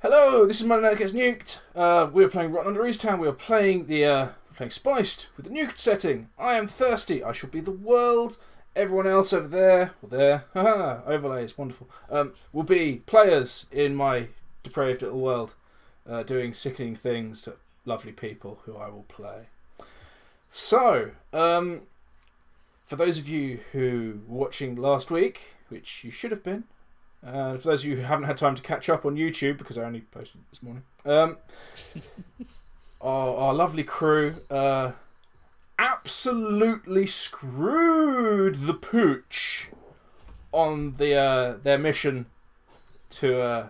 Hello, this is Monday Night Gets Nuked. We are playing Rotten Under Easttown. We are playing playing Spiced with the nuked setting. I am thirsty. I shall be the world. Everyone else over there, overlays, wonderful. Will be players in my depraved little world, doing sickening things to lovely people who I will play. So, for those of you who were watching last week, which you should have been. For those of you who haven't had time to catch up on YouTube, because I only posted it this morning, our lovely crew absolutely screwed the pooch on their mission to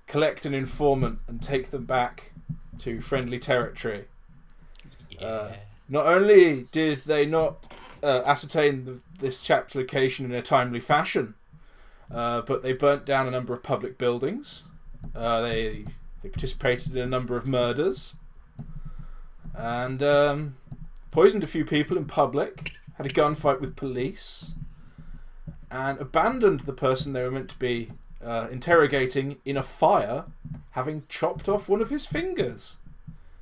collect an informant and take them back to friendly territory. Yeah. Not only did they not ascertain this chap's location in a timely fashion, but they burnt down a number of public buildings. They participated in a number of murders, and poisoned a few people in public. Had a gunfight with police, and abandoned the person they were meant to be interrogating in a fire, having chopped off one of his fingers,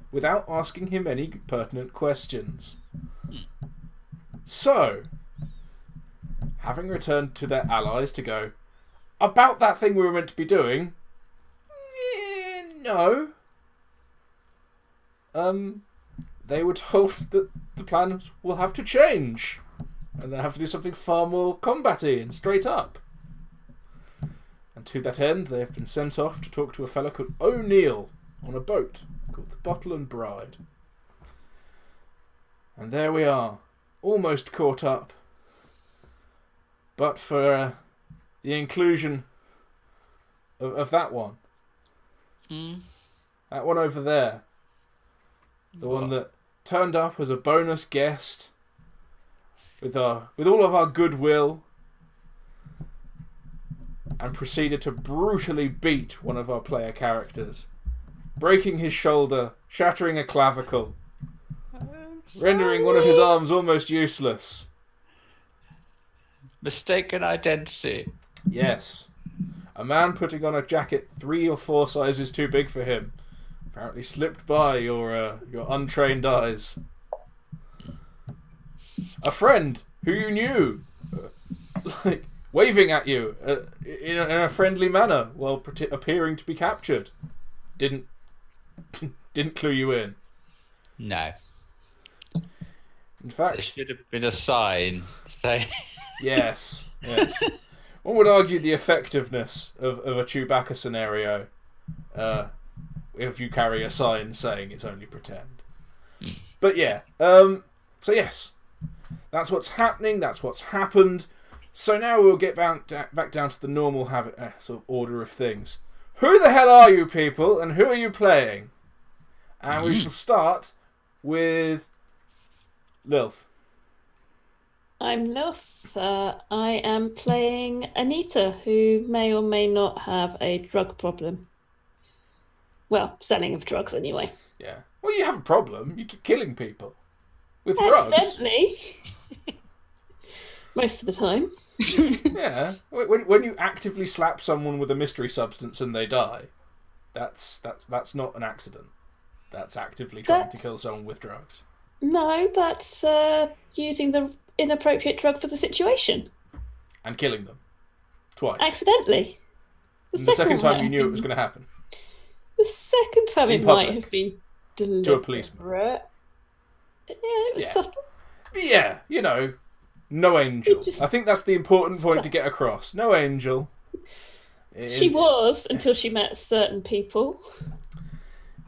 without asking him any pertinent questions. So, having returned to their allies to go, about that thing we were meant to be doing, no. They were told that the plans will have to change, and they have to do something far more combat-y and straight up. And to that end, they have been sent off to talk to a fellow called O'Neill on a boat called the Bottle and Bride. And there we are, almost caught up. But for the inclusion of that one. That one over there. The one that turned up as a bonus guest with all of our goodwill and proceeded to brutally beat one of our player characters, breaking his shoulder, shattering a clavicle, rendering one of his arms almost useless. Mistaken identity. Yes. A man putting on a jacket 3 or 4 sizes too big for him apparently slipped by your untrained eyes. A friend who you knew, like waving at you in a friendly manner while appearing to be captured, didn't clue you in. No. In fact, There should have been a sign saying... Yes. One would argue the effectiveness of a Chewbacca scenario if you carry a sign saying it's only pretend. But yeah, so yes, that's what's happening, that's what's happened. So now we'll get back down to the normal sort of order of things. Who the hell are you people, and who are you playing? And we shall start with Lilth. I'm Lilth. I am playing Anita, who may or may not have a drug problem. Well, selling of drugs anyway. Yeah. Well, you have a problem. You keep killing people with drugs. Accidentally. Most of the time. Yeah. When you actively slap someone with a mystery substance and they die, that's not an accident. That's actively trying to kill someone with drugs. No, that's using the inappropriate drug for the situation. And killing them. Twice. Accidentally. The second time you knew it was going to happen. The second time In it public. might have been deliberate. To a policeman. Yeah, it was subtle. Yeah, no angel. I think that's the important point to get across. No angel. She was, until she met certain people.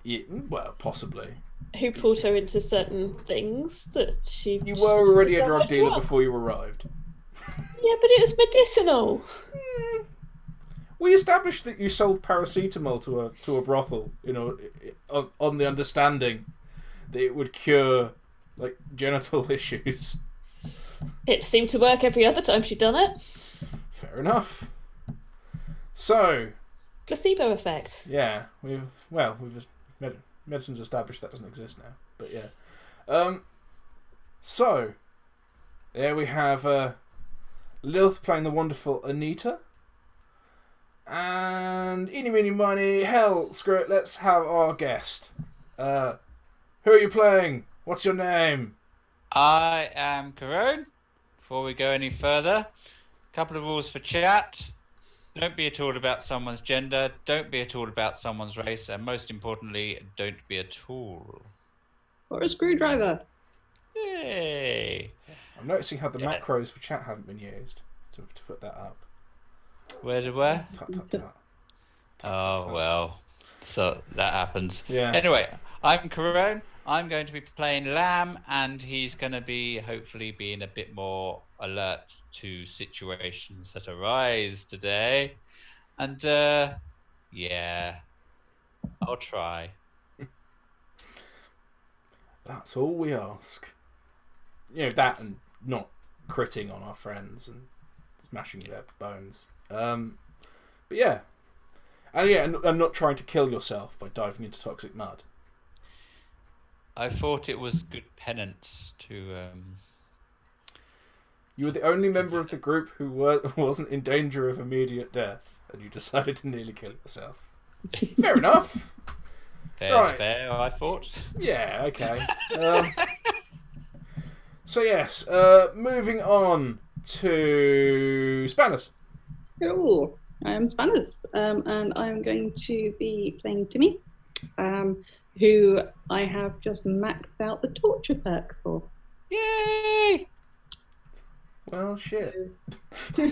Yeah, well, possibly. Who pulled her into certain things that she... You were already a drug dealer before you arrived. Yeah, but it was medicinal. We established that you sold paracetamol to a brothel, on the understanding that it would cure, like, genital issues. It seemed to work every other time she'd done it. Fair enough. So... Placebo effect. Yeah, medicine's established that doesn't exist now, but yeah. So, there we have Lilth playing the wonderful Anita. And eeny, meeny, miny, hell, screw it, let's have our guest. Who are you playing? What's your name? I am Kerone. Before we go any further, a couple of rules for chat. Don't be at all about someone's gender, don't be at all about someone's race, and most importantly, don't be a tool. Or a screwdriver. Yay! I'm noticing how the Yeah. macros for chat haven't been used to put that up. Where? Tut, tut, tut. Oh, well. So that happens. Yeah. Anyway, I'm Kerone. I'm going to be playing Lamb, and he's going to be hopefully being a bit more alert to situations that arise today. And, yeah, I'll try. That's all we ask. You know, that and not critting on our friends and smashing their bones. But yeah. And not trying to kill yourself by diving into toxic mud. I thought it was good penance to, You were the only member of the group who wasn't in danger of immediate death, and you decided to nearly kill yourself. Fair enough. fair's Right. fair, I thought. Yeah, okay. So yes, moving on to Spanners. Hello, I am Spanners, and I'm going to be playing Timi, who I have just maxed out the torture perk for. Yay! Well, shit. Lovely,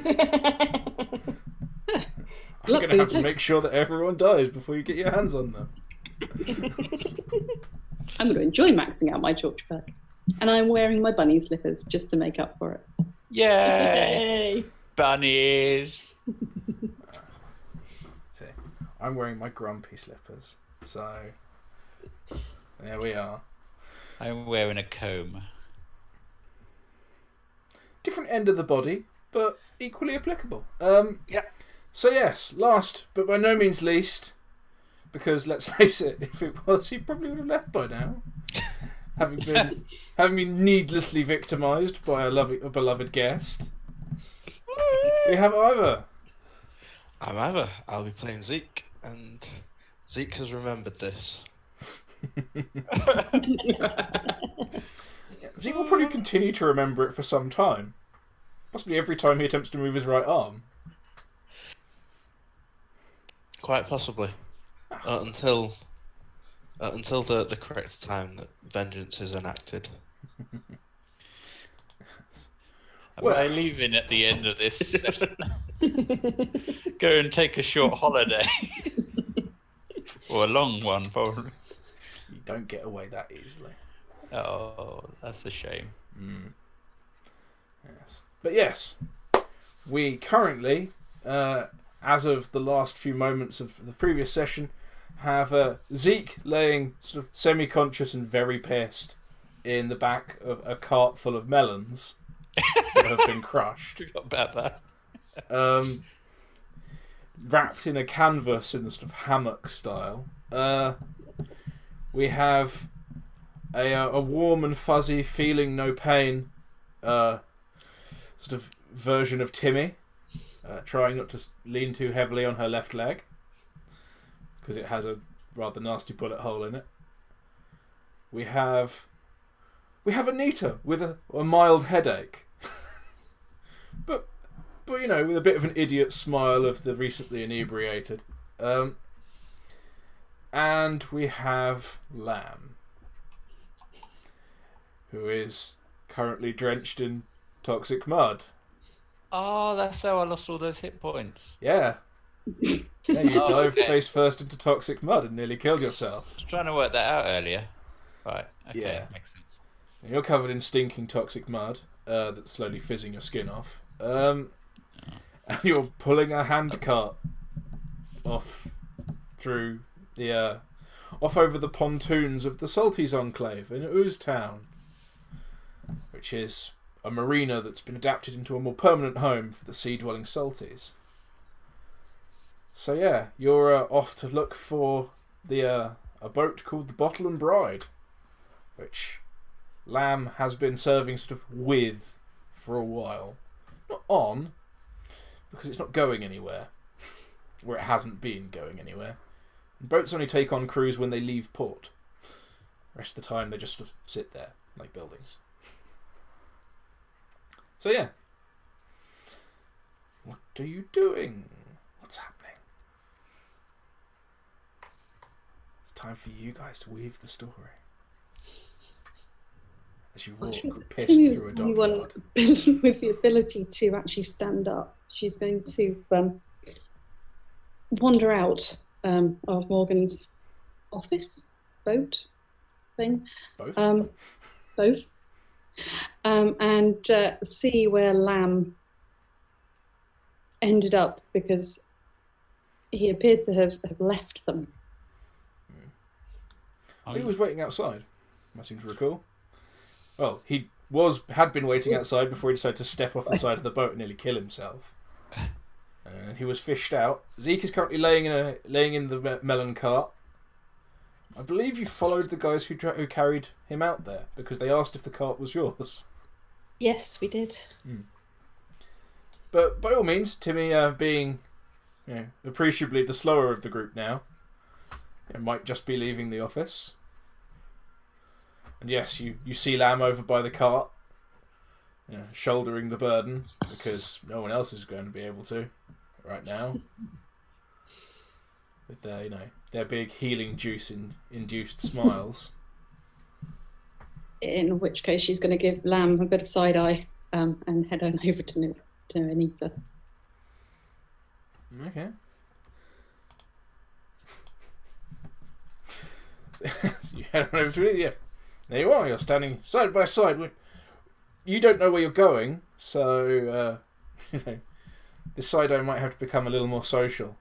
I'm going to have to thanks. make sure that everyone dies before you get your hands on them. I'm going to enjoy maxing out my torture perk. And I'm wearing my bunny slippers just to make up for it. Yay! Yay! Bunnies! See, I'm wearing my grumpy slippers, so there we are. I'm wearing a comb. Different end of the body, but equally applicable. Yeah. So yes, last but by no means least, because let's face it, if it was, he probably would have left by now, having been needlessly victimised by a beloved guest. We have Eivor. I'm Eivor. I'll be playing Zeke, and Zeke has remembered this. Zeke will probably continue to remember it for some time, possibly every time he attempts to move his right arm. Quite possibly. Until the correct time that vengeance is enacted. Am I leaving at the end of this session? Go and take a short holiday. Or a long one, probably. You don't get away that easily. Oh, that's a shame. Yes. But yes, we currently, as of the last few moments of the previous session, have Zeke laying sort of semi-conscious and very pissed in the back of a cart full of melons that have been crushed. Forgot about that. Wrapped in a canvas in the sort of hammock style. We have a warm and fuzzy, feeling no pain sort of version of Timi, trying not to lean too heavily on her left leg because it has a rather nasty bullet hole in it. We have Anita with a mild headache, but you know, with a bit of an idiot smile of the recently inebriated. And we have Lamb, who is currently drenched in toxic mud. Oh, that's how I lost all those hit points. Yeah. Yeah, you Oh, dived okay. face first into toxic mud and nearly killed yourself. I was trying to work that out earlier. Right, okay, Yeah. makes sense. And you're covered in stinking toxic mud that's slowly fizzing your skin off. And you're pulling a handcart off through the off over the pontoons of the Salties enclave in Ooze town, which is a marina that's been adapted into a more permanent home for the sea-dwelling Salties. So yeah, you're off to look for a boat called the Bottle and Bride, which Lamb has been serving sort of with for a while. Not on, because it's not going anywhere. where it hasn't been going anywhere. And boats only take on crews when they leave port. The rest of the time they just sort of sit there like buildings. So yeah. What are you doing? What's happening? It's time for you guys to weave the story. As you walk pissed through a dockyard. With the ability to actually stand up, she's going to wander out of Morgan's office, boat thing. Both? Both. And see where Lamb ended up, because he appeared to have left them. He was waiting outside, I seem to recall. Well, he had been waiting outside before he decided to step off the side of the boat and nearly kill himself. And he was fished out. Zeke is currently laying in the melon cart. I believe you followed the guys who carried him out there because they asked if the cart was yours. Yes, we did. But by all means, Timi, being appreciably the slower of the group now, might just be leaving the office. And yes, you see Lamb over by the cart, shouldering the burden because no one else is going to be able to right now. With their big healing juice induced smiles. In which case, she's going to give Lamb a bit of side eye and head on over to Anita. Okay. You head on over to it, yeah. There you are, you're standing side by side. You don't know where you're going, so this side-eye might have to become a little more social.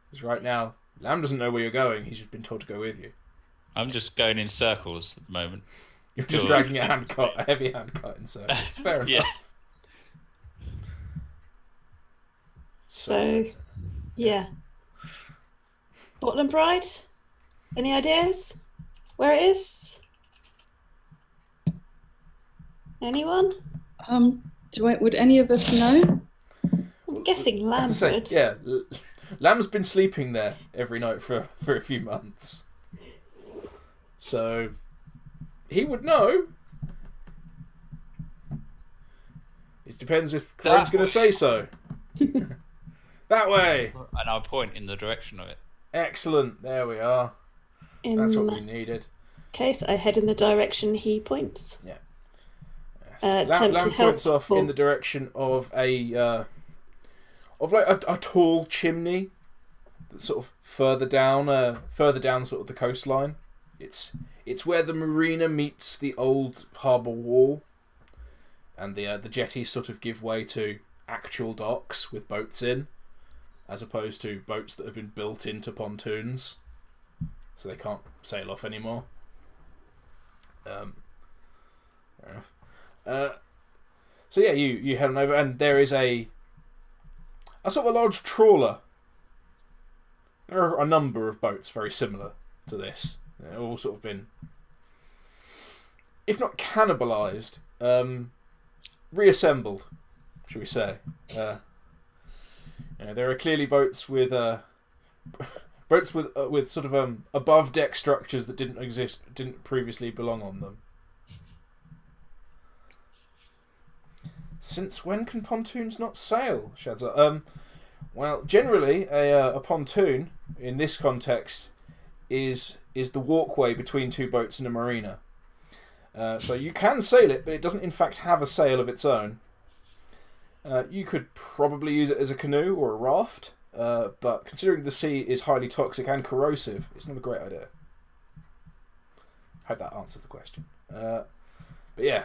Because right now, Lamb doesn't know where you're going, he's just been told to go with you. I'm just going in circles at the moment. You're just dragging a heavy handcart in circles. Fair enough. Yeah. So, yeah. Portland Bride? Any ideas? Where it is? Anyone? Would any of us know? I'm guessing Lamb would. Yeah, Lamb's been sleeping there every night for a few months. So, he would know. It depends if Craig's going to say so. That way! And I'll point in the direction of it. Excellent, there we are. That's what we needed. Case, I head in the direction he points. Yeah. Yes. Lamb points off in the direction of a tall chimney that's sort of further down sort of the coastline. It's where the marina meets the old harbour wall, and the jetties sort of give way to actual docks with boats in, as opposed to boats that have been built into pontoons, so they can't sail off anymore. Fair enough. So yeah, you head on over, and there is a sort of a large trawler. There are a number of boats very similar to this. They've all sort of been, if not cannibalised, reassembled, shall we say. There are clearly boats with sort of above deck structures that didn't previously belong on them. Since when can pontoons not sail? Shadza. Well, generally a pontoon in this context is the walkway between two boats in a marina. So you can sail it, but it doesn't in fact have a sail of its own. You could probably use it as a canoe or a raft, but considering the sea is highly toxic and corrosive, it's not a great idea. Hope that answers the question. But yeah,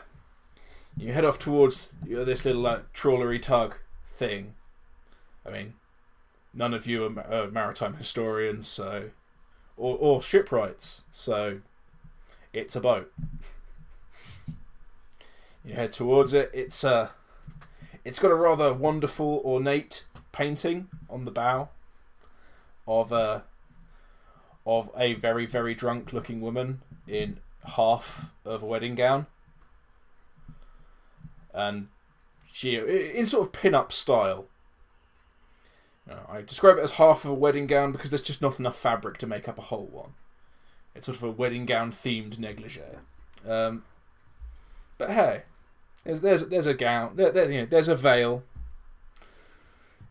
you head off towards this little trawlery tug thing. I mean, none of you are maritime historians, so or shipwrights, so it's a boat. You head towards it. It's got a rather wonderful, ornate painting on the bow of a very, very drunk-looking woman in half of a wedding gown, and she in sort of pin-up style. I describe it as half of a wedding gown because there's just not enough fabric to make up a whole one. It's sort of a wedding gown themed negligee. But hey, there's a gown. There's a veil.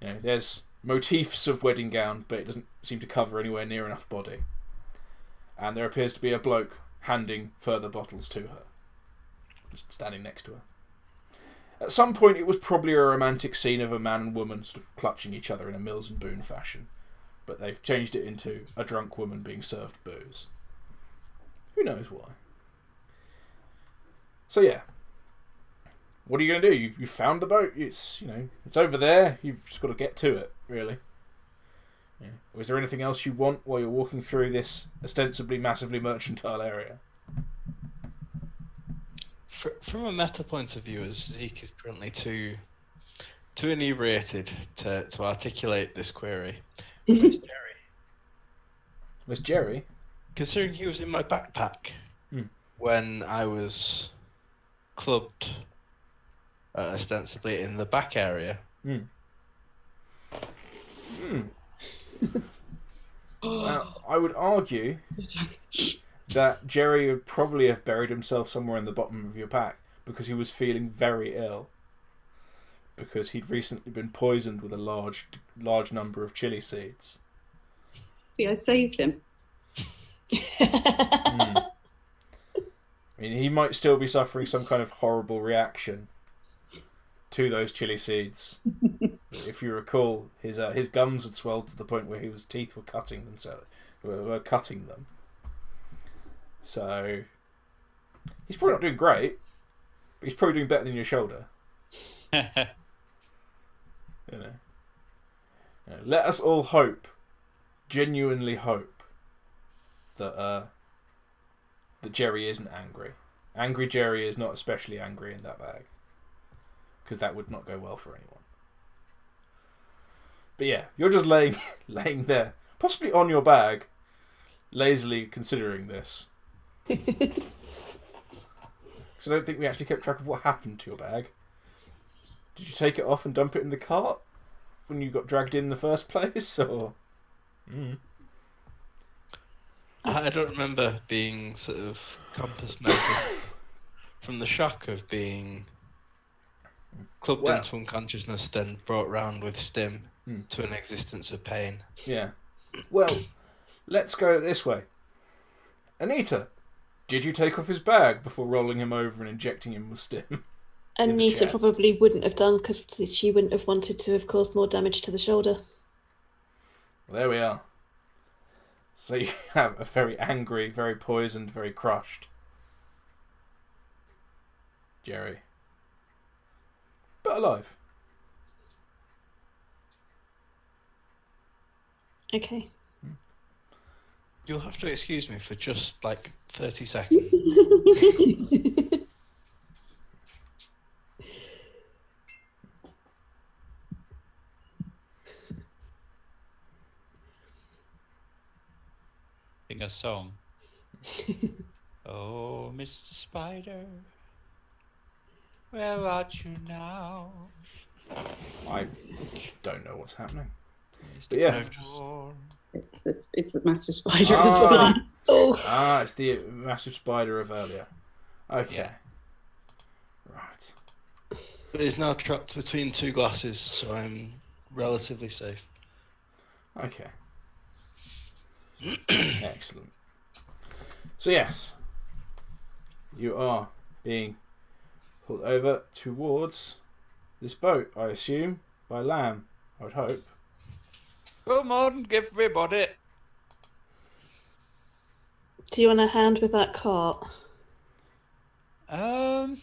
There's motifs of wedding gown, but it doesn't seem to cover anywhere near enough body. And there appears to be a bloke handing further bottles to her, just standing next to her. At some point, it was probably a romantic scene of a man and woman sort of clutching each other in a Mills and Boon fashion, but they've changed it into a drunk woman being served booze. Who knows why? So yeah, what are you going to do? You found the boat. It's it's over there. You've just got to get to it, really. Yeah. Or is there anything else you want while you're walking through this ostensibly massively mercantile area? From a meta point of view, as Zeke is currently too inebriated to articulate this query, where's Jerry? Where's Jerry? Considering he was in my backpack when I was clubbed, ostensibly in the back area. Well, I would argue that Jerry would probably have buried himself somewhere in the bottom of your pack because he was feeling very ill. Because he'd recently been poisoned with a large number of chili seeds. See, I saved him. I mean, he might still be suffering some kind of horrible reaction to those chili seeds. If you recall, his gums had swelled to the point where his teeth were cutting themselves. Were cutting them. So he's probably not doing great, but he's probably doing better than your shoulder. Let us all hope, genuinely hope, that Jerry isn't angry. Angry Jerry is not especially angry in that bag, because that would not go well for anyone. But yeah, you're just laying there, possibly on your bag, lazily considering this. Because I don't think we actually kept track of what happened to your bag. Did you take it off and dump it in the cart when you got dragged in the first place, or? I don't remember being sort of compass mentis from the shock of being clubbed into unconsciousness, then brought round with stim to an existence of pain. Yeah. Well, let's go this way. Anita, did you take off his bag before rolling him over and injecting him with stim? Anita probably wouldn't have done because she wouldn't have wanted to have caused more damage to the shoulder. Well, there we are. So you have a very angry, very poisoned, very crushed Jerry. But alive. Okay. You'll have to excuse me for just like 30 seconds. Sing a song. Oh, Mr. Spider, where art you now? I don't know what's happening. But yeah. It's a massive spider as well. Oh. It's the massive spider of earlier. Okay. Yeah. Right. But it's now trapped between two glasses, so I'm relatively safe. Okay. Excellent. So yes, you are being pulled over towards this boat, I assume, by Lamb, I would hope. Come on, give everybody. Do you want a hand with that cart? Well,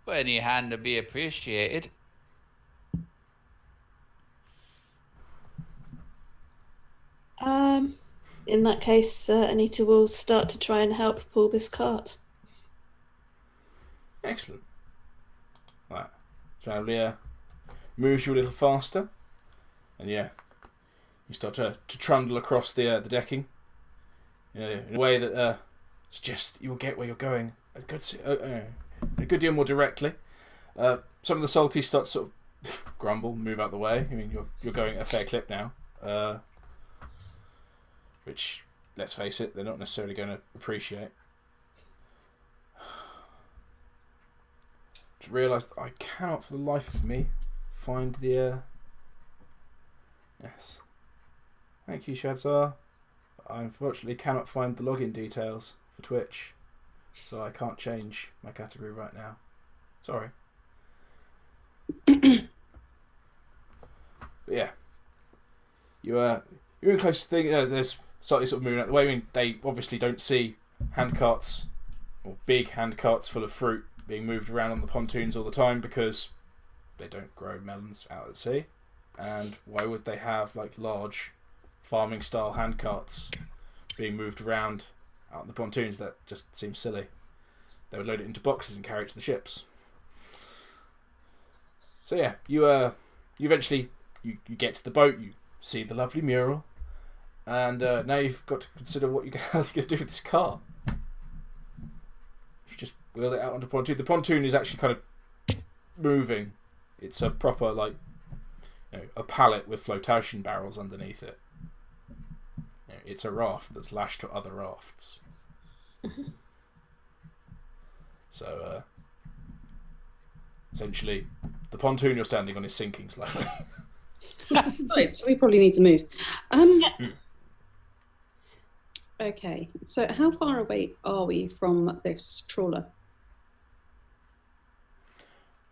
any hand would be appreciated. In that case, Anita will start to try and help pull this cart. Excellent. Right. So Leah moves you a little faster, and yeah, you start to trundle across the decking in a way that suggests you will get where you're going a good deal more directly. Some of the Salties start to sort of grumble, move out the way. I mean, you're going at a fair clip now, which, let's face it, they're not necessarily going to appreciate. Just realised that I cannot, for the life of me, find the. Yes. Thank you, Shadzar. I unfortunately cannot find the login details for Twitch, so I can't change my category right now. Sorry. But yeah, you're in close to thing. There's slightly sort of moving out the way. I mean, they obviously don't see handcarts or big handcarts full of fruit being moved around on the pontoons all the time because they don't grow melons out at sea. And why would they have like large farming style handcarts being moved around out on the pontoons? That just seems silly. They would load it into boxes and carry it to the ships. So yeah, you eventually you get to the boat, you see the lovely mural, and now you've got to consider what you're going to do with this car. You just wheel it out onto the pontoon. The pontoon is actually kind of moving. It's a proper a pallet with flotation barrels underneath it. It's a raft that's lashed to other rafts. So essentially, the pontoon you're standing on is sinking slowly. Right, so we probably need to move. Okay, so how far away are we from this trawler?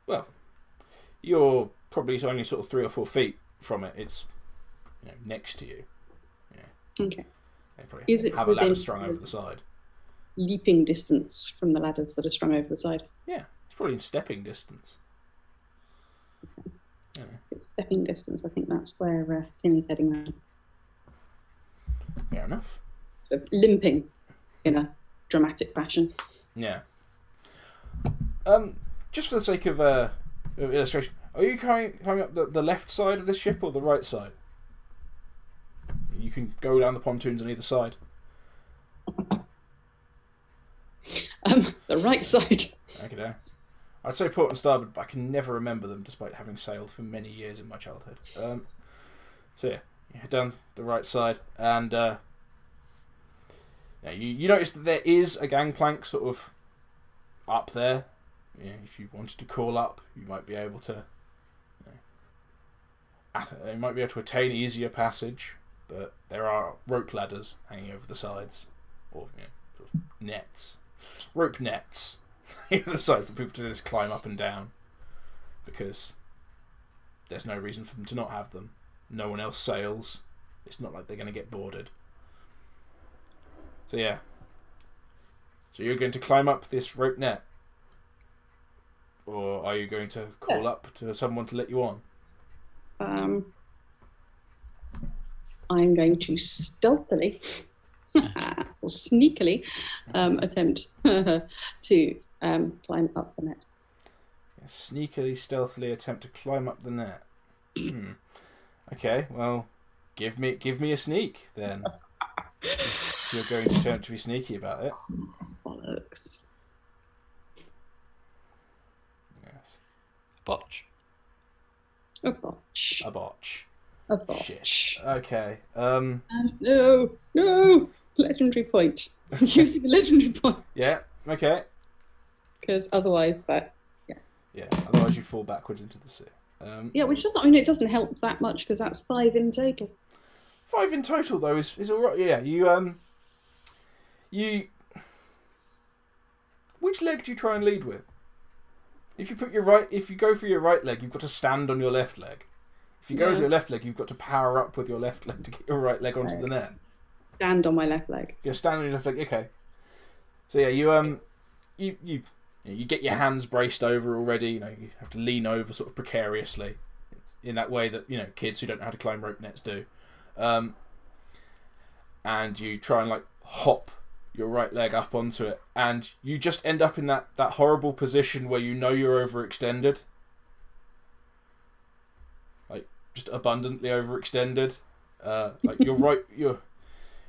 Well, you're probably only sort of 3 or 4 feet from it. It's next to you. Okay. They probably Is it have a ladder within strung over the side. leaping distance from the ladders that are strung over the side? Yeah, it's probably in stepping distance. Stepping distance, I think that's where Timi's heading around. Fair enough. Sort of limping in a dramatic fashion. Yeah. Just for the sake of illustration, are you coming up the left side of the ship or the right side? You can go down the pontoons on either side. The right side. Okay. I'd say port and starboard, but I can never remember them despite having sailed for many years in my childhood. So yeah, you head down the right side, and you notice that there is a gangplank sort of up there. If you wanted to crawl up, you might be able to. You might be able to attain easier passage, but there are rope ladders hanging over the sides, or sort of nets, rope nets. The side for people to just climb up and down, because there's no reason for them to not have them. No one else sails. It's not like they're going to get boarded. So yeah. So you're going to climb up this rope net, or are you going to call up to someone to let you on? I'm going to stealthily or sneakily attempt to climb up the net. Sneakily, stealthily attempt to climb up the net. Okay, well, give me a sneak then. If you're going to attempt to be sneaky about it. Bollocks. Yes. Botch. A botch. A botch. A botch. Shit. Okay. No. Legendary point. I'm using a legendary point. Yeah. Okay. Because otherwise that. Yeah. Otherwise you fall backwards into the sea. Yeah, which doesn't. I mean, it doesn't help that much because that's 5 in total. 5 in total though is all right. Yeah. You. Which leg do you try and lead with? If you go for your right leg, you've got to stand on your left leg. If you go with your left leg, you've got to power up with your left leg to get your right leg onto the net. Stand on my left leg. You're standing on your left leg. Okay. So yeah, you get your hands braced over already. You have to lean over sort of precariously, in that way that kids who don't know how to climb rope nets do. And you try and hop your right leg up onto it, and you just end up in that horrible position where you're overextended. Just abundantly overextended.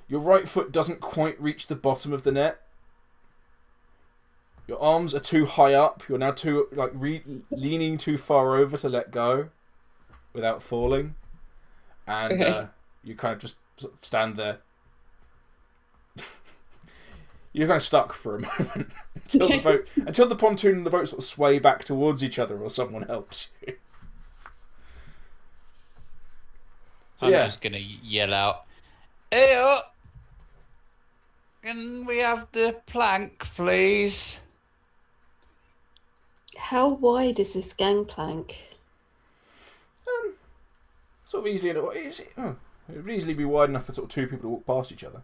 Your right foot doesn't quite reach the bottom of the net. Your arms are too high up. You're now too leaning too far over to let go without falling, and Okay. you kind of just sort of stand there. You're kind of stuck for a moment until the pontoon and the boat sort of sway back towards each other, or someone helps you. So, I'm just gonna yell out, "Hey, can we have the plank, please?" How wide is this gangplank? Sort of easily. It would easily be wide enough for sort of two people to walk past each other.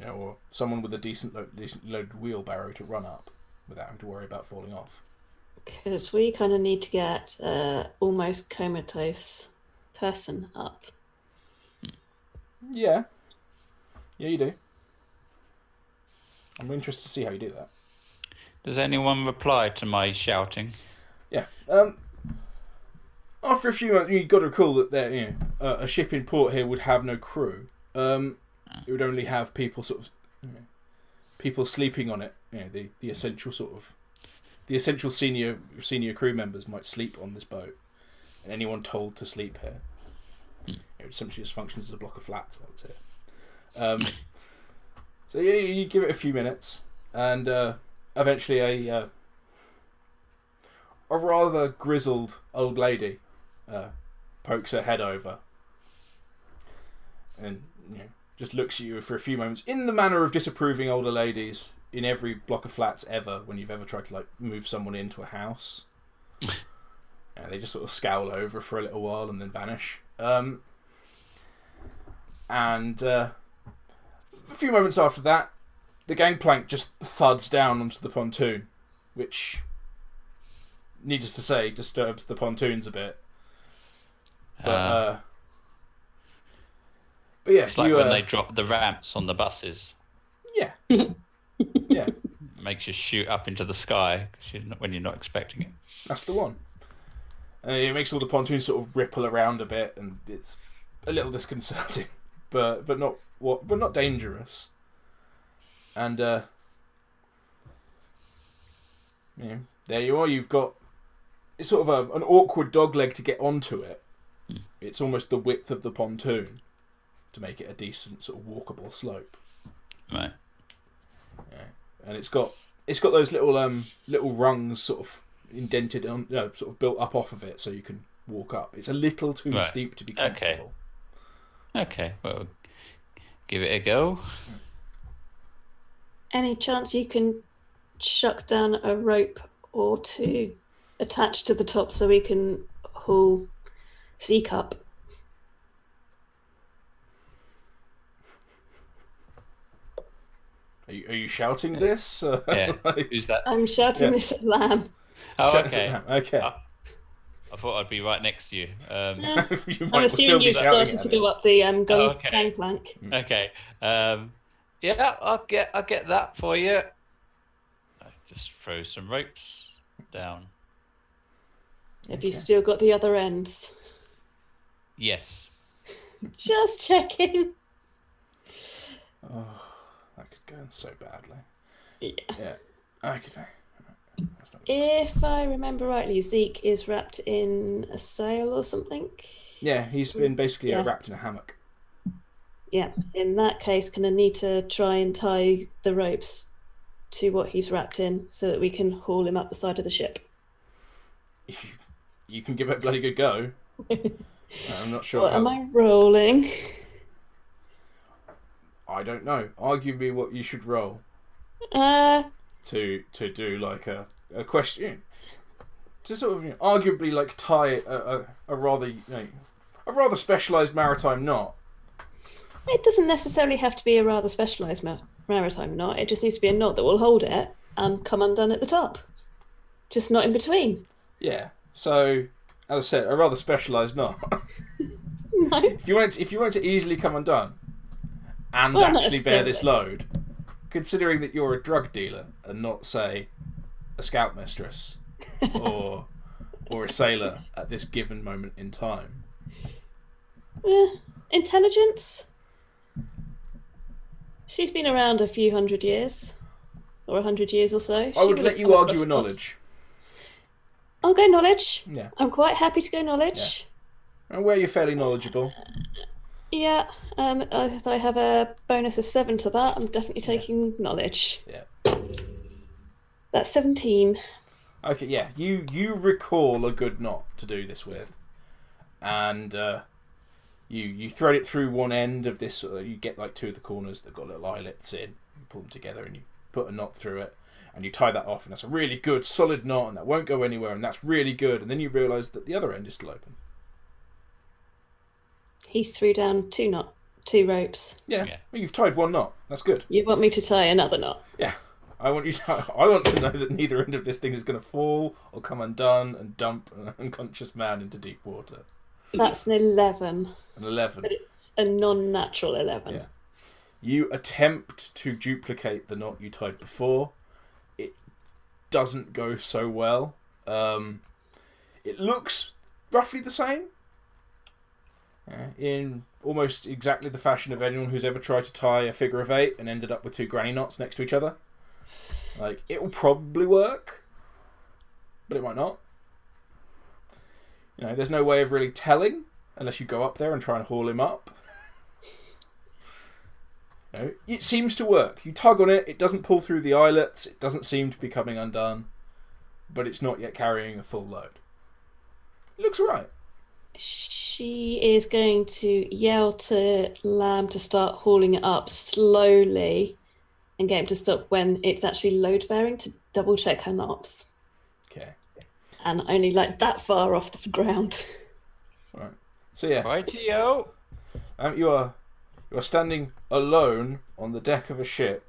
Or someone with a decently loaded wheelbarrow to run up without having to worry about falling off. Because we kind of need to get almost comatose person up. Yeah, you do. I'm interested to see how you do that. Does anyone reply to my shouting? Yeah. After a few months, you've got to recall that a ship in port here would have no crew. It would only have people people sleeping on it. The essential senior crew members might sleep on this boat, and anyone told to sleep here. It essentially just functions as a block of flats. I would say. So you give it a few minutes, and eventually a rather grizzled old lady pokes her head over, and just looks at you for a few moments in the manner of disapproving older ladies in every block of flats ever when you've ever tried to move someone into a house. They just sort of scowl over for a little while and then vanish. And a few moments after that, the gangplank just thuds down onto the pontoon, which, needless to say, disturbs the pontoons a bit. But yeah, it's like when they drop the ramps on the buses. Yeah. Yeah. It makes you shoot up into the sky when you're not expecting it. That's the one. And it makes all the pontoons sort of ripple around a bit, and it's a little disconcerting, but not dangerous. And there you are. You've got it's sort of an awkward dogleg to get onto it. It's almost the width of the pontoon to make it a decent sort of walkable slope. Right. Yeah. And it's got those little rungs sort of indented on, sort of built up off of it, so you can walk up. It's a little too steep to be comfortable. Okay. Well, give it a go. Any chance you can chuck down a rope or two attached to the top so we can haul Zeke up? Are you shouting this? Yeah. Who's that? I'm shouting this at Lamb. Oh, okay. Okay. I thought I'd be right next to you. I'm assuming you started to go up the gangplank. Okay. Yeah, I'll get that for you. Just throw some ropes down. Have you still got the other ends? Yes. Just checking. Oh, that could go so badly. Yeah. Okay. If I remember rightly, Zeke is wrapped in a sail or something. Yeah, he's been basically wrapped in a hammock. Yeah, in that case, can Anita try and tie the ropes to what he's wrapped in so that we can haul him up the side of the ship? You can give it a bloody good go. I'm not sure. What am I rolling? I don't know. Arguably, what you should roll to do like a question to sort of arguably like tie a rather specialised maritime knot. It doesn't necessarily have to be a rather specialised maritime knot. It just needs to be a knot that will hold it and come undone at the top. Just not in between. Yeah. So, as I said, a rather specialised knot. No. If you want it to easily come undone and actually bear this load, considering that you're a drug dealer and not, say, a scout mistress or a sailor at this given moment in time. Intelligence? She's been around a few hundred years. or 100 years or so. I would let you argue a knowledge. I'll go knowledge. Yeah. I'm quite happy to go knowledge. And where you're fairly knowledgeable. Yeah. I have a bonus of 7 to that. I'm definitely taking knowledge. Yeah. That's 17. Okay, yeah. You recall a good knot to do this with. And you thread it through one end of this. You get like 2 of the corners that got little eyelets in. You pull them together and you put a knot through it. And you tie that off, and that's a really good, solid knot, and that won't go anywhere, and that's really good. And then you realise that the other end is still open. He threw down 2 ropes. Yeah. Well, you've tied one knot. That's good. You want me to tie another knot? Yeah. I want to know that neither end of this thing is going to fall or come undone and dump an unconscious man into deep water. That's an 11. An 11. But it's a non-natural 11. Yeah. You attempt to duplicate the knot you tied before. It doesn't go so well. It looks roughly the same. In almost exactly the fashion of anyone who's ever tried to tie a figure of 8 and ended up with 2 granny knots next to each other. Like, it will probably work, but it might not. You know, there's no way of really telling unless you go up there and try and haul him up. You know, it seems to work. You tug on it, it doesn't pull through the eyelets, it doesn't seem to be coming undone, but it's not yet carrying a full load. It looks right. She is going to yell to Lamb to start hauling it up slowly and get him to stop when it's actually load bearing to double check her knots. Okay. And only like that far off the ground. Right. So yeah. Rightio. You are standing alone on the deck of a ship.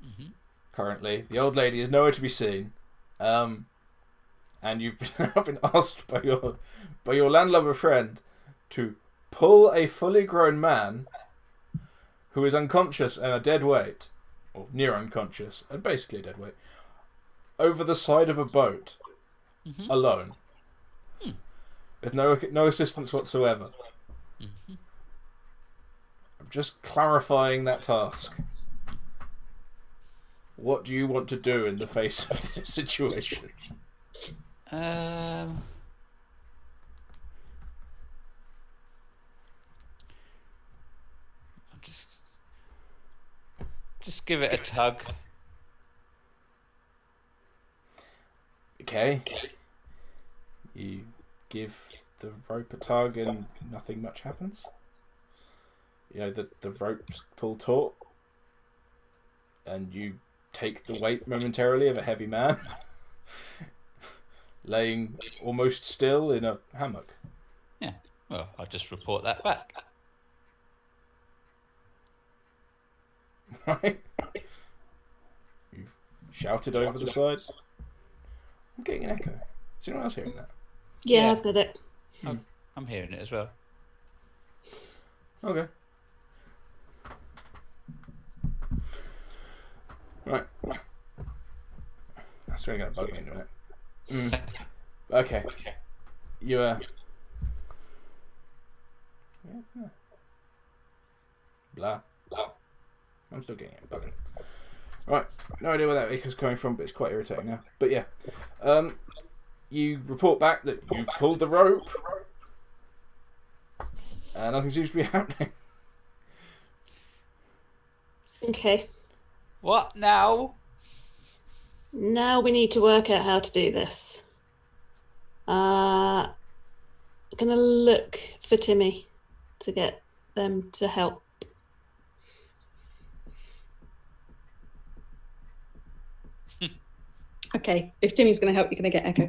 Mm-hmm. Currently, the old lady is nowhere to be seen. And you've been asked by your landlubber friend to pull a fully grown man who is unconscious and a dead weight, or near unconscious and basically a dead weight, over the side of a boat, alone, with no assistance whatsoever. Mm-hmm. I'm just clarifying that task. What do you want to do in the face of this situation? Just give it a tug. Okay. You give the rope a tug and nothing much happens. You know, the ropes pull taut and you take the weight momentarily of a heavy man laying almost still in a hammock. Yeah, well, I'll just report that back. Right? You've shouted over the side. I'm getting an echo. Is anyone else hearing that? Yeah, Yeah. I've got it. I'm hearing it as well. Okay. Right. That's really going to bug me in a minute. Okay. You, yeah. Blah. I'm still getting it, bugging. Right. No idea where that echo's coming from, but it's quite irritating now. But yeah. You report back that you've pulled the rope. And nothing seems to be happening. Okay. What now? Now we need to work out how to do this. I'm gonna look for Timi to get them to help. Okay, if Timmy's going to help, you're going to get Echo.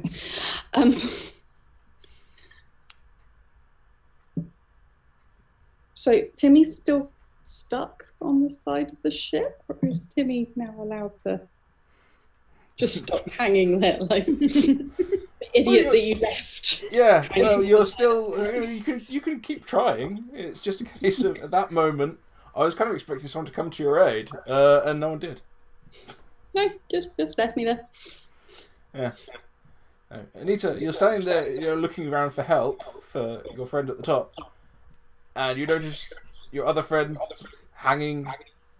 So Timmy's still stuck on the side of the ship, or is Timmy now allowed to just stop hanging there like the idiot that you left? Yeah, well, you're still. You can keep trying. It's just a case of at that moment, I was kind of expecting someone to come to your aid, and no one did. No, just left me there. Yeah. Anita, you're standing there. You're looking around for help for your friend at the top, and you notice your other friend hanging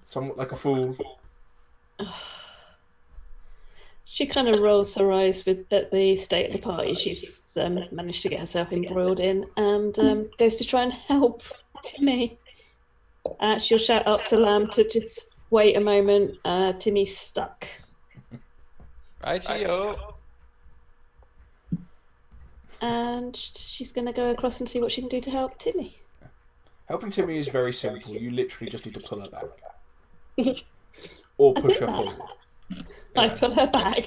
somewhat like a fool. She kind of rolls her eyes at the state of the party she's managed to get herself embroiled in, and goes to try and help Timi. She'll shout up to Lamb to just wait a moment. Timmy's stuck. Rightio. And she's going to go across and see what she can do to help Timi. Helping Timi is very simple. You literally just need to pull her back. Or push her forward. I pull her back.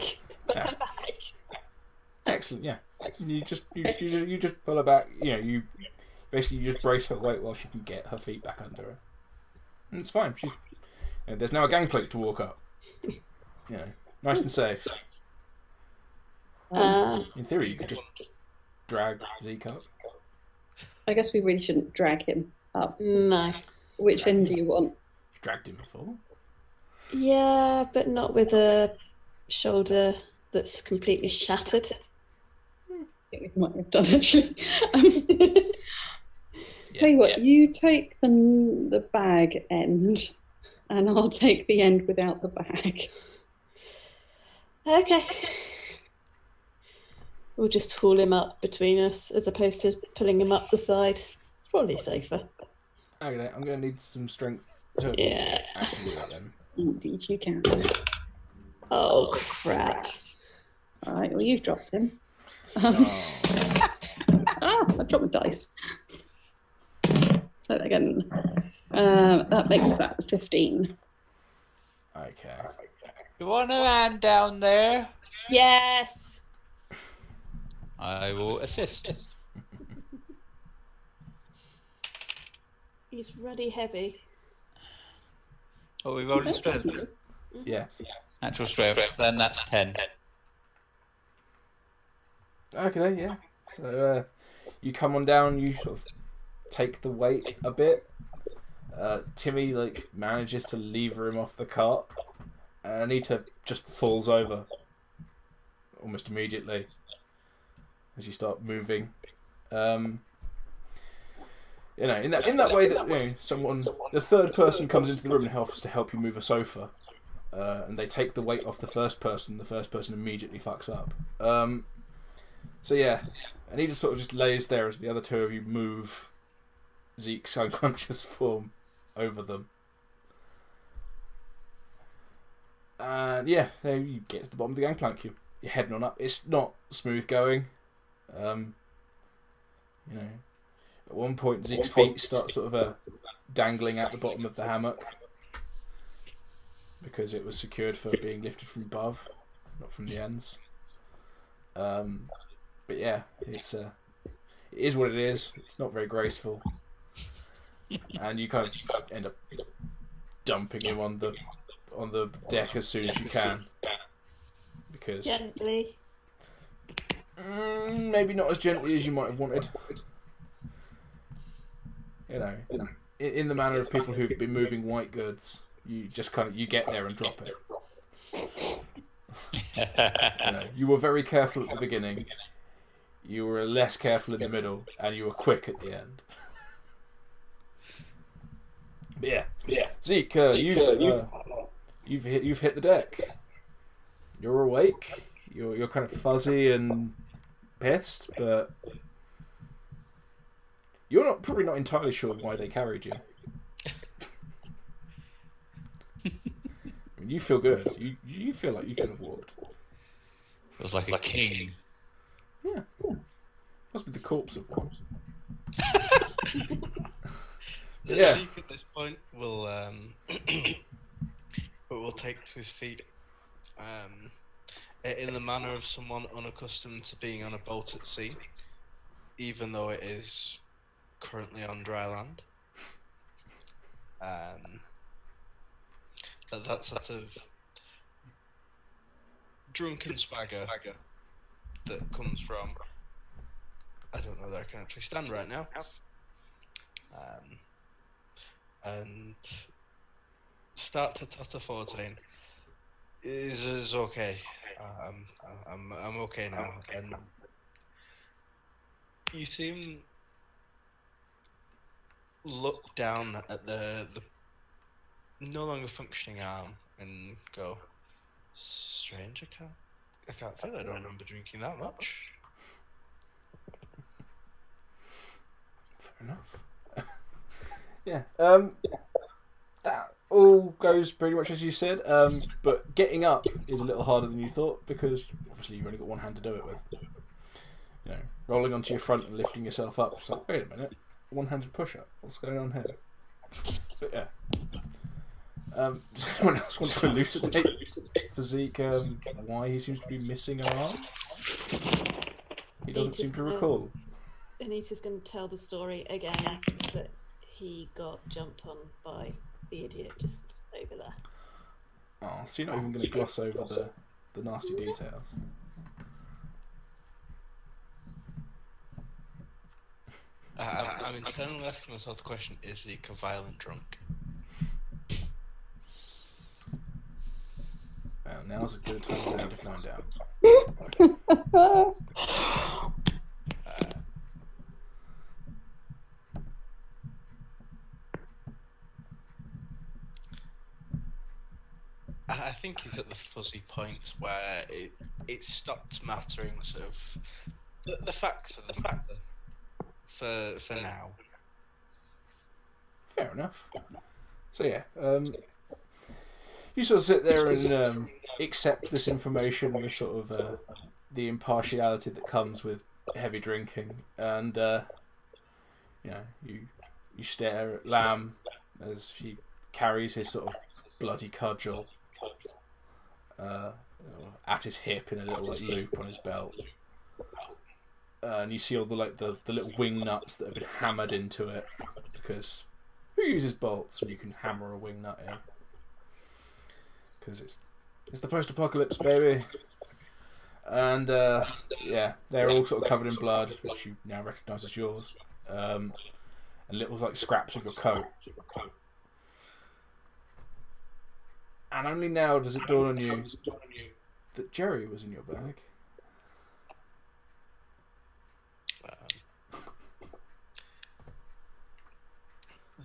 Yeah. Excellent, yeah. You just pull her back. You basically just brace her weight while she can get her feet back under her. And it's fine. There's now a gangplank to walk up. Nice and safe. In theory, you could just drag Zeke up. I guess we really shouldn't drag him up. No. Which end do you want? You've dragged him before. Yeah, but not with a shoulder that's completely shattered. I think we might have done actually. Tell you what, you take the bag end, and I'll take the end without the bag. Okay. We'll just haul him up between us as opposed to pulling him up the side. It's probably safer. Okay, I'm going to need some strength to actually do that then. Indeed, you can. Oh, crap. All right, well, you've dropped him. I dropped the dice. So again, that makes that 15. Okay. You want a man down there? Yes! I will assist. He's ruddy heavy. Oh, we rolled in strength. Yes. Natural strength, then that's 10. Okay, yeah. So you come on down, you sort of take the weight a bit. Timi manages to lever him off the cart, and Anita just falls over almost immediately as you start moving. In that way that someone, the third person comes into the room and helps to help you move a sofa, and they take the weight off the first person. The first person immediately fucks up. So yeah, Anita sort of just lays there as the other two of you move Zeke's unconscious form over them. And yeah, there you get to the bottom of the gangplank. You're heading on up. It's not smooth going. At one point Zeke's feet start sort of dangling out the bottom of the hammock because it was secured for being lifted from above, not from the ends. But yeah, it is what it is. It's not very graceful, and you kind of end up dumping him on the deck as soon as you can, because Gently. maybe not as gently as you might have wanted. In the manner of people who've been moving white goods, you just you get there and drop it. You were very careful at the beginning. You were less careful in the middle, and you were quick at the end. But yeah. Zeke, you've hit the deck. You're awake. You're kind of fuzzy and pissed, but you're probably not entirely sure why they carried you. I mean, you feel good. You feel like you could have walked. Feels like a king. Yeah. Must be the corpse of one. Yeah. Zeke at this point will take to his feet, in the manner of someone unaccustomed to being on a boat at sea, even though it is currently on dry land. That sort of drunken swagger that comes from, I don't know that I can actually stand right now. And start to totter forward saying, "Is okay. I'm okay now." And you seem look down at the no longer functioning arm and go, "Strange account." I can't say I don't remember drinking that much. Fair enough. Yeah. That all goes pretty much as you said. But getting up is a little harder than you thought because obviously you've only got one hand to do it with. You know, rolling onto your front and lifting yourself up. It's like, wait a minute, one-handed push-up. What's going on here? But yeah. Does anyone else want to elucidate for Zeke why he seems to be missing an arm? He doesn't seem to recall. Anita's going to tell the story again, but he got jumped on by the idiot just over there. Oh, so you're not even going to gloss over the nasty details. I'm internally asking myself the question, is Zeke a violent drunk? Well, now's a good time for you to find out. I think he's at the fuzzy point where it stopped mattering, sort of. The facts are the facts for now. Fair enough. So yeah, you sort of sit there and accept this information with sort of the impartiality that comes with heavy drinking, and you know, you stare at Lamb as he carries his sort of bloody cudgel at his hip in a little like loop on his belt, and you see all the little wing nuts that have been hammered into it because who uses bolts when you can hammer a wing nut in? Because it's the post-apocalypse, baby. And yeah, they're all sort of covered in blood, which you now recognise as yours, and little like scraps of your coat. And only now does it dawn on you that Jerry was in your bag.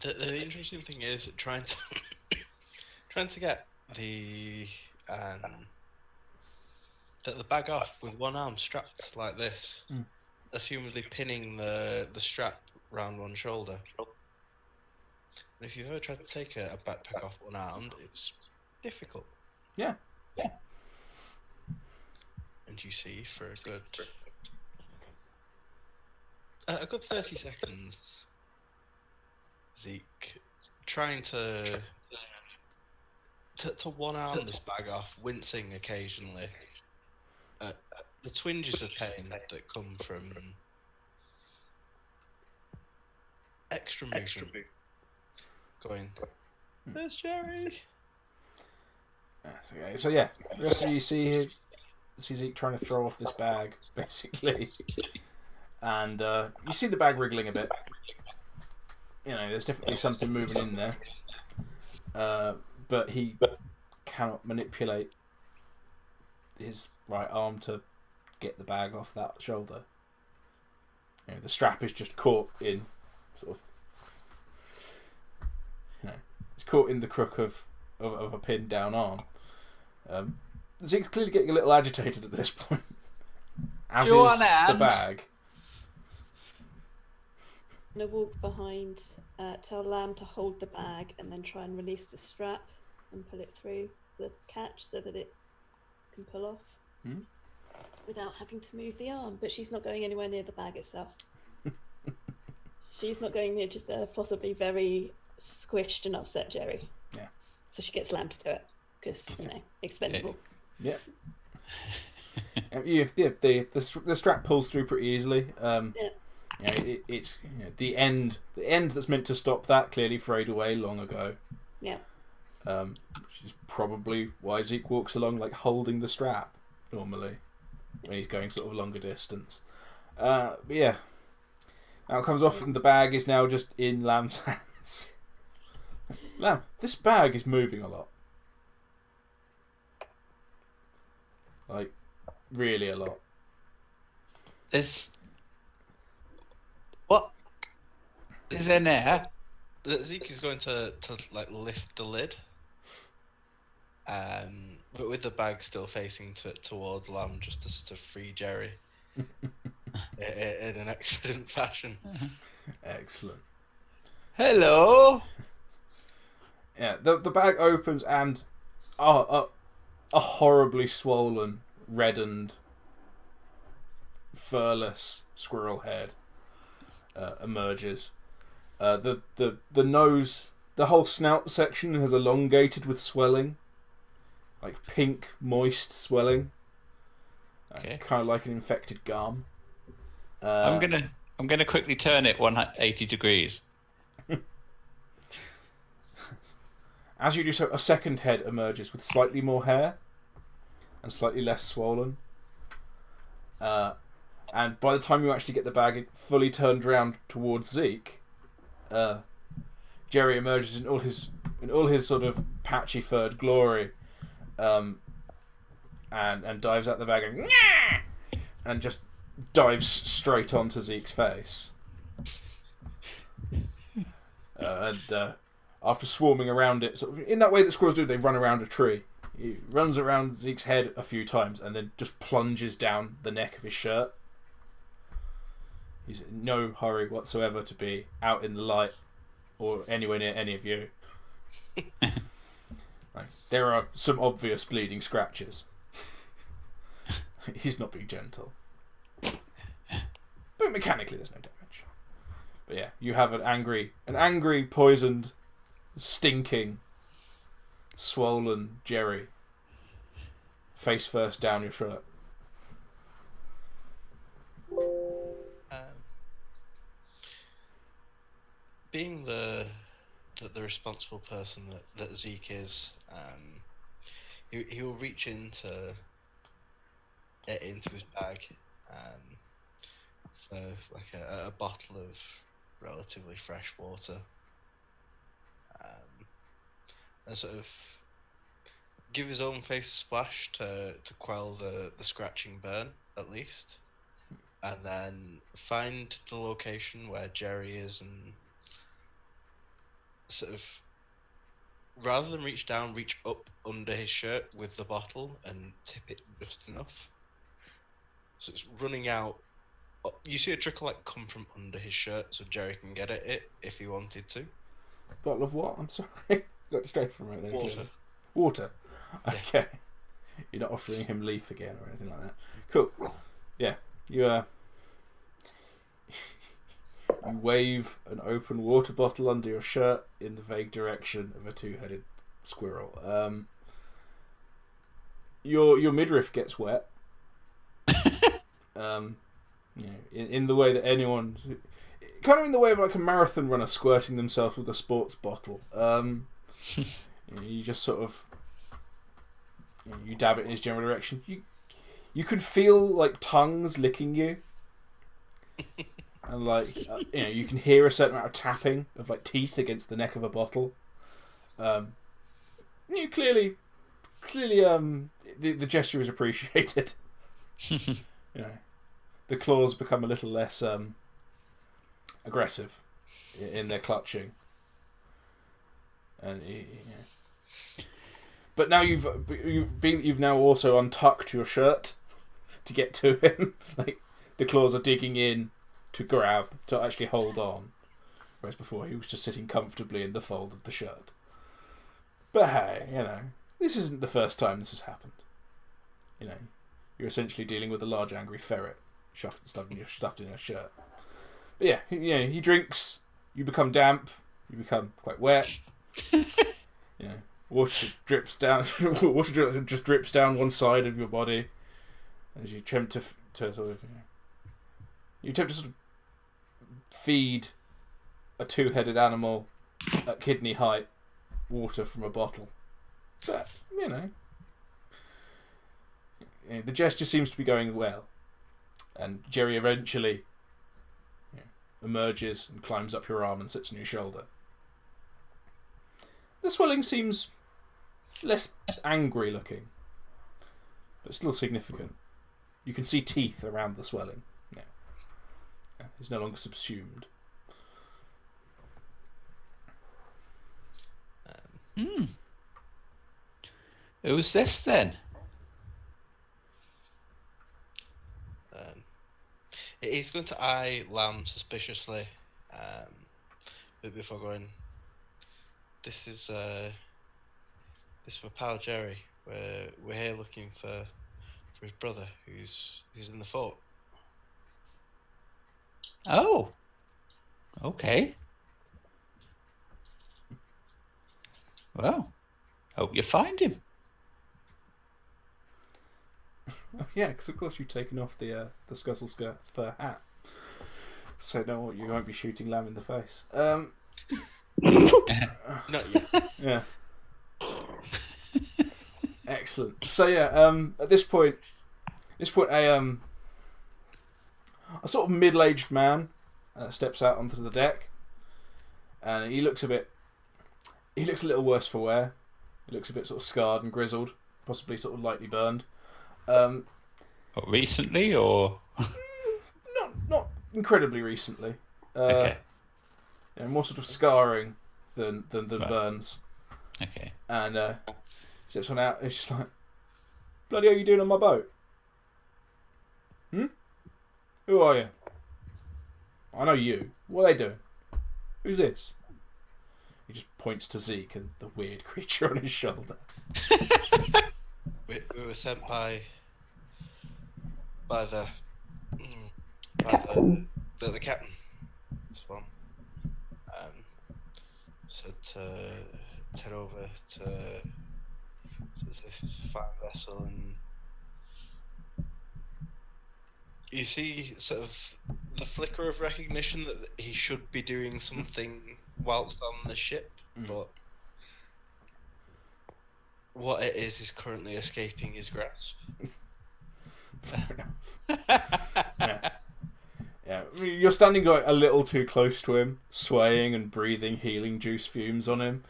The interesting thing is trying to get the bag off with one arm strapped like this, assumedly pinning the strap round one shoulder. And if you've ever tried to take a backpack off one armed, it's difficult. Yeah. And you see for a good 30 seconds, Zeke trying to one arm this bag off, wincing occasionally at the twinges of pain that come from extra movement. Going, where's Jerry? Okay, so yeah, the rest of you see Zeke trying to throw off this bag, basically, and you see the bag wriggling a bit. You know, there's definitely something moving in there, but he cannot manipulate his right arm to get the bag off that shoulder. You know, the strap is just caught in sort of, you know, it's caught in the crook of a pinned down arm. Zeke's clearly getting a little agitated at this point, as is the bag. I'm going to walk behind, tell Lamb to hold the bag and then try and release the strap and pull it through the catch so that it can pull off without having to move the arm. But she's not going anywhere near the bag itself. She's not going near the possibly very squished and upset Jerry. Yeah. So she gets Lamb to do it because, you know, expendable. Yeah. The strap pulls through pretty easily. Yeah. You know, it's the end that's meant to stop that clearly frayed away long ago. Yeah. Which is probably why Zeke walks along like holding the strap normally when he's going sort of longer distance. But yeah, now it comes off and the bag is now just in Lamb's hands. Lamb, this bag is moving a lot. Like, really a lot. What is in there? Zeke is going to like lift the lid, but with the bag still facing towards Lamb, just to sort of free Jerry in an expedient fashion. Excellent. Hello. Yeah, the bag opens and a horribly swollen, reddened, furless squirrel head emerges. The nose, the whole snout section has elongated with swelling, like pink, moist swelling, Okay. kind of like an infected gum. I'm gonna quickly turn it 180 degrees. As you do so, a second head emerges with slightly more hair and slightly less swollen. And by the time you actually get the bag fully turned around towards Zeke, Jerry emerges in all his sort of patchy furred glory, and dives out the bag and just dives straight onto Zeke's face. After swarming around it, sort of in that way that squirrels do, they run around a tree. He runs around Zeke's head a few times and then just plunges down the neck of his shirt. He's in no hurry whatsoever to be out in the light or anywhere near any of you. Like, there are some obvious bleeding scratches. He's not being gentle. But mechanically there's no damage. But yeah, you have an angry, poisoned, stinking, swollen Jerry face first down your shirt. Being the responsible person that Zeke is, he will reach into his bag for like a bottle of relatively fresh water, and sort of give his own face a splash to quell the scratching burn at least, and then find the location where Jerry is and sort of, rather than reach down, reach up under his shirt with the bottle and tip it just enough. So it's running out. You see a trickle like come from under his shirt, so Jerry can get at it if he wanted to. Bottle of what? I'm sorry. Got distracted from it. Water. Water. Yeah. Okay. You're not offering him Leaf again or anything like that. Cool. Yeah. You you wave an open water bottle under your shirt in the vague direction of a two-headed squirrel. Your midriff gets wet. In the way that anyone, kind of in the way of like a marathon runner squirting themselves with a sports bottle. You just sort of, you dab it in his general direction. You can feel like tongues licking you, and like you can hear a certain amount of tapping of like teeth against the neck of a bottle. You clearly, the gesture is appreciated. The claws become a little less aggressive in their clutching, and but now you've now also untucked your shirt to get to him. Like the claws are digging in to grab, to actually hold on, whereas before he was just sitting comfortably in the fold of the shirt. But hey, this isn't the first time this has happened. You're essentially dealing with a large angry ferret stuffed in your shirt. But yeah, he drinks, you become damp, you become quite wet. Water drips down. Water just drips down one side of your body as you attempt to sort of feed a two-headed animal at kidney height water from a bottle. But the gesture seems to be going well, and Jerry eventually emerges and climbs up your arm and sits on your shoulder. The swelling seems less angry looking, but still significant. You can see teeth around the swelling now. It's no longer subsumed. Who's this then? He's going to eye Lamb suspiciously, but before going, this is my pal Jerry. We're here looking for his brother who's in the fort. Oh, okay. Well, hope you find him. Yeah, because of course you've taken off the scuzzle skirt fur hat, so no, you won't be shooting Lamb in the face. Not yet. Yeah. Excellent. So yeah, at this point, a sort of middle-aged man steps out onto the deck, and he looks a little worse for wear. He looks a bit sort of scarred and grizzled, possibly sort of lightly burned. Recently, or Not incredibly recently. okay, Yeah, more sort of scarring than Right. burns. okay. And steps one out. It's just like, bloody hell, you doing on my boat? Who are you? I know you. What are they doing? Who's this? He just points to Zeke and the weird creature on his shoulder. We were sent by the Captain. the captain. This one. Said to head over to this fine vessel, and you see sort of the flicker of recognition that he should be doing something whilst on the ship, but what it is currently escaping his grasp. Fair enough. Yeah. Yeah. I mean, you're standing like a little too close to him, swaying and breathing healing juice fumes on him.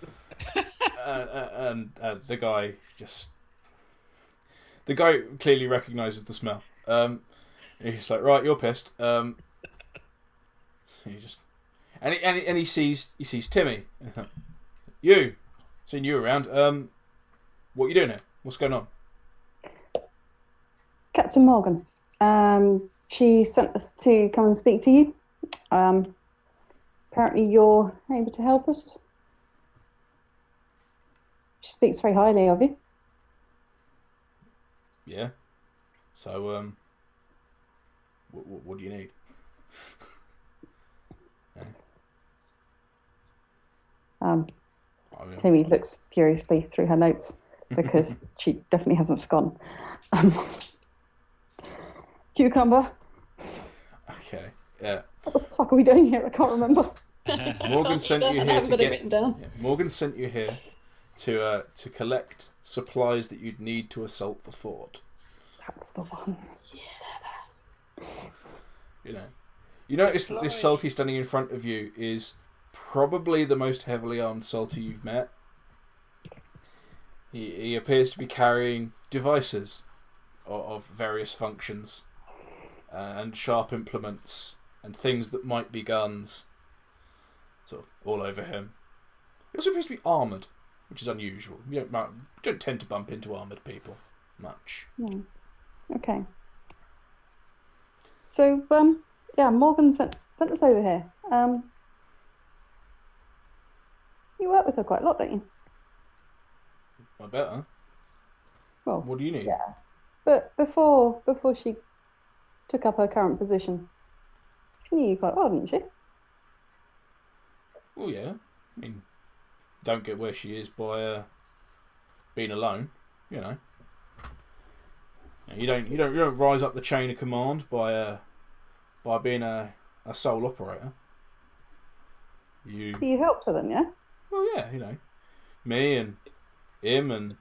And the guy clearly recognises the smell. He's like, right, you're pissed. So he just and he sees Timi. You, seen you around. What are you doing here? What's going on? Captain Morgan. She sent us to come and speak to you. Apparently you're able to help us. She speaks very highly of you. Yeah. So what do you need? I mean- Timi looks furiously through her notes because she definitely hasn't forgotten. Cucumber. Okay. Yeah. What the fuck are we doing here? I can't remember. Morgan sent you I here haven't to got it get. written down. Yeah, Morgan sent you here to collect supplies that you'd need to assault the fort. That's the one. You notice that this Saltie standing in front of you is probably the most heavily armed Saltie you've met. He appears to be carrying devices of various functions and sharp implements and things that might be guns, sort of all over him. He also appears to be armoured, which is unusual. You don't tend to bump into armoured people much. Okay. So, Morgan sent us over here. You work with her quite a lot, don't you? I better. Well, What do you need? yeah. But before she took up her current position, she knew you quite well, didn't she? Well, yeah. I mean, don't get where she is by being alone. You know. You don't rise up the chain of command by being a sole operator. So you helped her then, yeah? Well, yeah, me and him and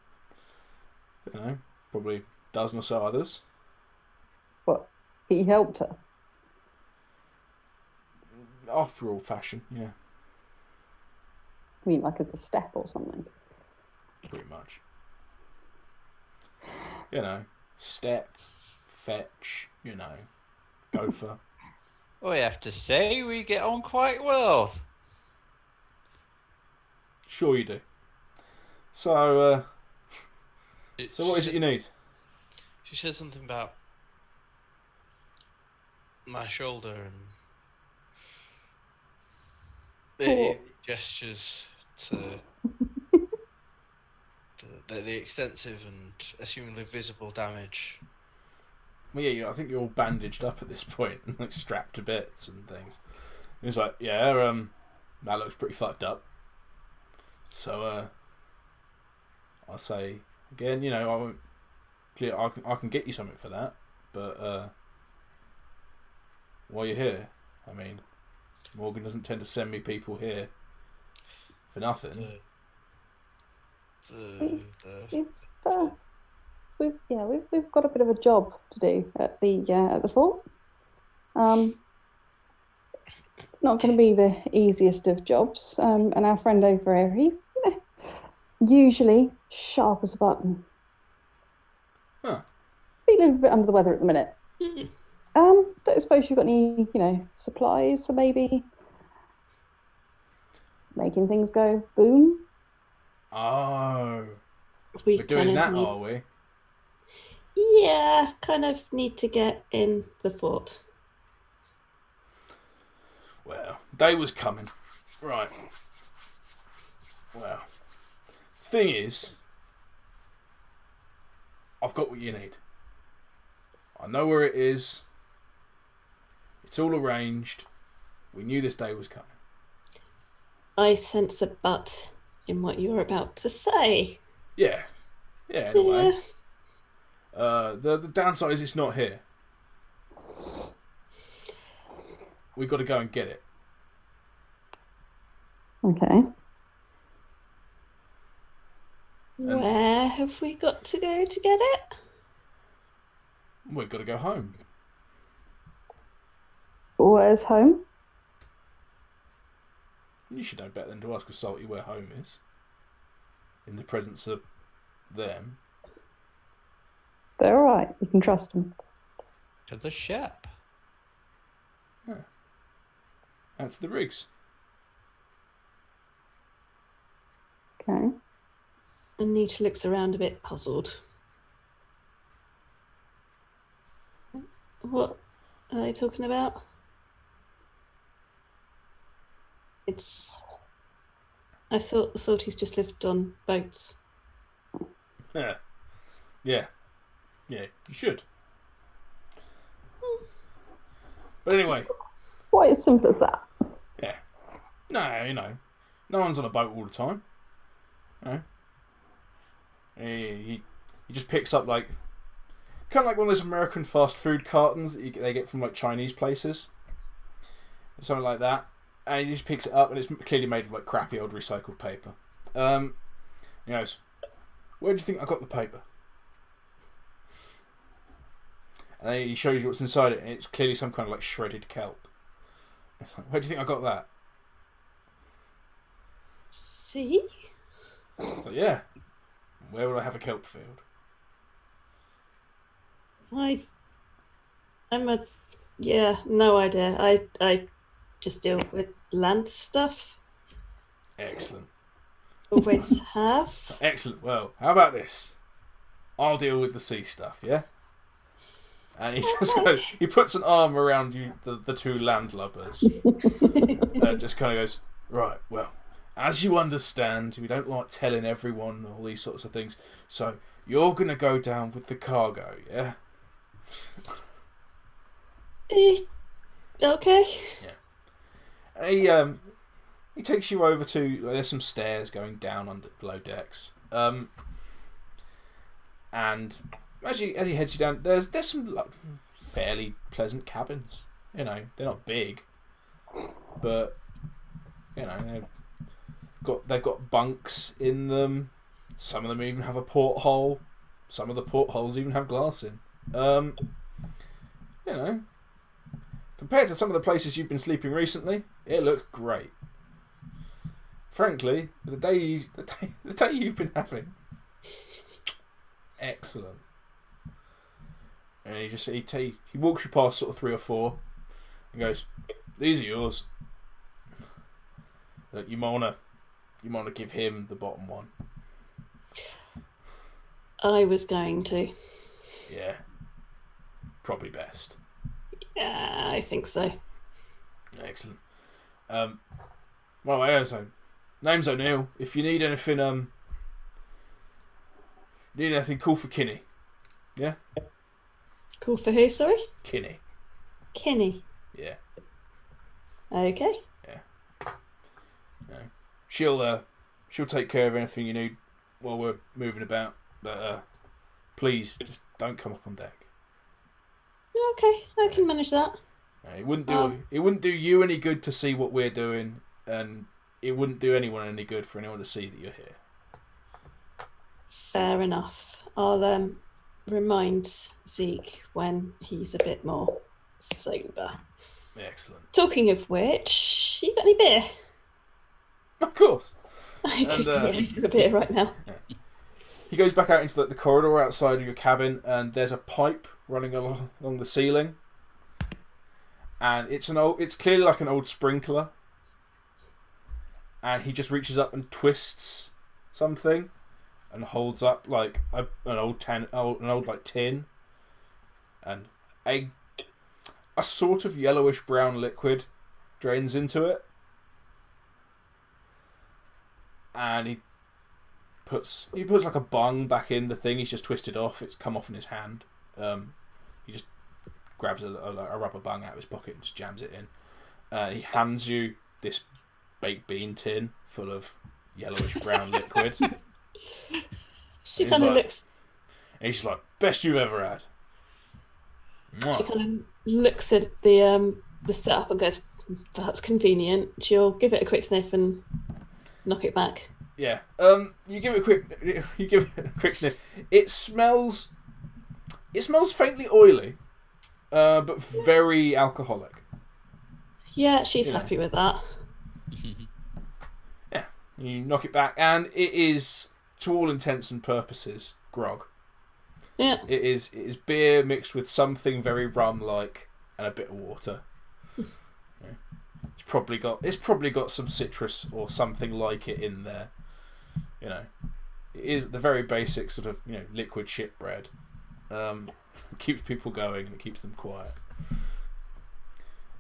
probably a dozen or so others. What? He helped her? After all fashion, yeah, I mean, like as a step or something? pretty much. Step, fetch, gopher. I have to say, we get on quite well. Sure you do. So, So what is it you need? She said something about my shoulder and it gestures to the extensive and assumingly visible damage. Well, yeah, I think you're all bandaged up at this point and like strapped to bits and things. And he's like, yeah, that looks pretty fucked up. So, I'll say again, I won't. I can get you something for that, but while you're here, I mean, Morgan doesn't tend to send me people here for nothing. We've got a bit of a job to do at the fort. It's not going to be the easiest of jobs, and our friend over here, he's usually sharp as a button. Huh. Feeling a bit under the weather at the minute. Don't suppose you've got any, supplies for maybe making things go boom? Oh, We we're doing kind of that, need, are we? Yeah, kind of need to get in the fort. Well, day was coming. Right. Well, thing is, I've got what you need. I know where it is. It's all arranged. We knew this day was coming. I sense a but in what you're about to say. Yeah. Yeah, in a way. The downside is it's not here. We've got to go and get it. Okay. Where have we got to go to get it? We've got to go home. Where's home? You should know better than to ask a Saltie where home is. In the presence of them. They're all right. You can trust them. To the ship. Yeah. Out to the rigs. Okay. Anita looks around a bit puzzled. What are they talking about? I thought the Salties just lived on boats. Yeah. Yeah. Yeah, you should. But anyway. Quite as simple as that. Yeah. No, no one's on a boat all the time. He just picks up kind of like one of those American fast food cartons that they get from Chinese places, something like that. And he just picks it up, and it's clearly made of crappy old recycled paper. He goes, "Where do you think I got the paper?" And then he shows you what's inside it, and it's clearly some kind of shredded kelp. It's like, "Where do you think I got that?" See? But yeah. Where would I have a kelp field? No idea. I just deal with land stuff. Excellent. Always have. Excellent. Well, how about this? I'll deal with the sea stuff, yeah? And he just he puts an arm around you, the two landlubbers, and just kind of goes, "Right, well, as you understand, we don't like telling everyone all these sorts of things, so you're going to go down with the cargo, yeah?" Okay. Yeah. He takes you over to... There's some stairs going down below decks. And as he heads you down, there's some fairly pleasant cabins. They're not big, but they've got bunks in them. Some of them even have a porthole. Some of the portholes even have glass in. Compared to some of the places you've been sleeping recently, it looks great. Frankly, the day you've been having, excellent. And he walks you past sort of 3 or 4, and goes, "These are yours. Look, you might wanna give him the bottom one." I was going to. Yeah. Probably best. Yeah, I think so. Excellent. Well, so name's O'Neill. If you need anything, cool for Kinney. Yeah? Cool for who, sorry? Kinney. Kinney. Yeah. Okay. No. She'll take care of anything you need while we're moving about. But please just don't come up on deck. Okay, I can manage that. It wouldn't do you any good to see what we're doing, and it wouldn't do anyone any good for anyone to see that you're here. Fair enough. I'll remind Zeke when he's a bit more sober. Excellent. Talking of which, you got any beer? Of course. I And, could do a beer right now. Yeah. He goes back out into the corridor outside of your cabin, and there's a pipe running along the ceiling. And it's clearly like an old sprinkler. And he just reaches up and twists something, and holds up like an old tin, and a sort of yellowish brown liquid drains into it. And he puts like a bung back in the thing he's just twisted off. It's come off in his hand. He just grabs a rubber bung out of his pocket and just jams it in. He hands you this baked bean tin full of yellowish brown liquid. She kind of looks. And he's like, "Best you've ever had." Mwah. She kind of looks at the setup and goes, "That's convenient." She'll give it a quick sniff and knock it back. Yeah. You give it a quick sniff. It smells faintly oily, but very alcoholic. Yeah, she's Yeah. happy with that. Yeah. You knock it back, and it is, to all intents and purposes, grog. Yeah. It is beer mixed with something very rum-like and a bit of water. Yeah. It's probably got some citrus or something like it in there. You know, it is the very basic sort of liquid shit bread. Keeps people going and it keeps them quiet.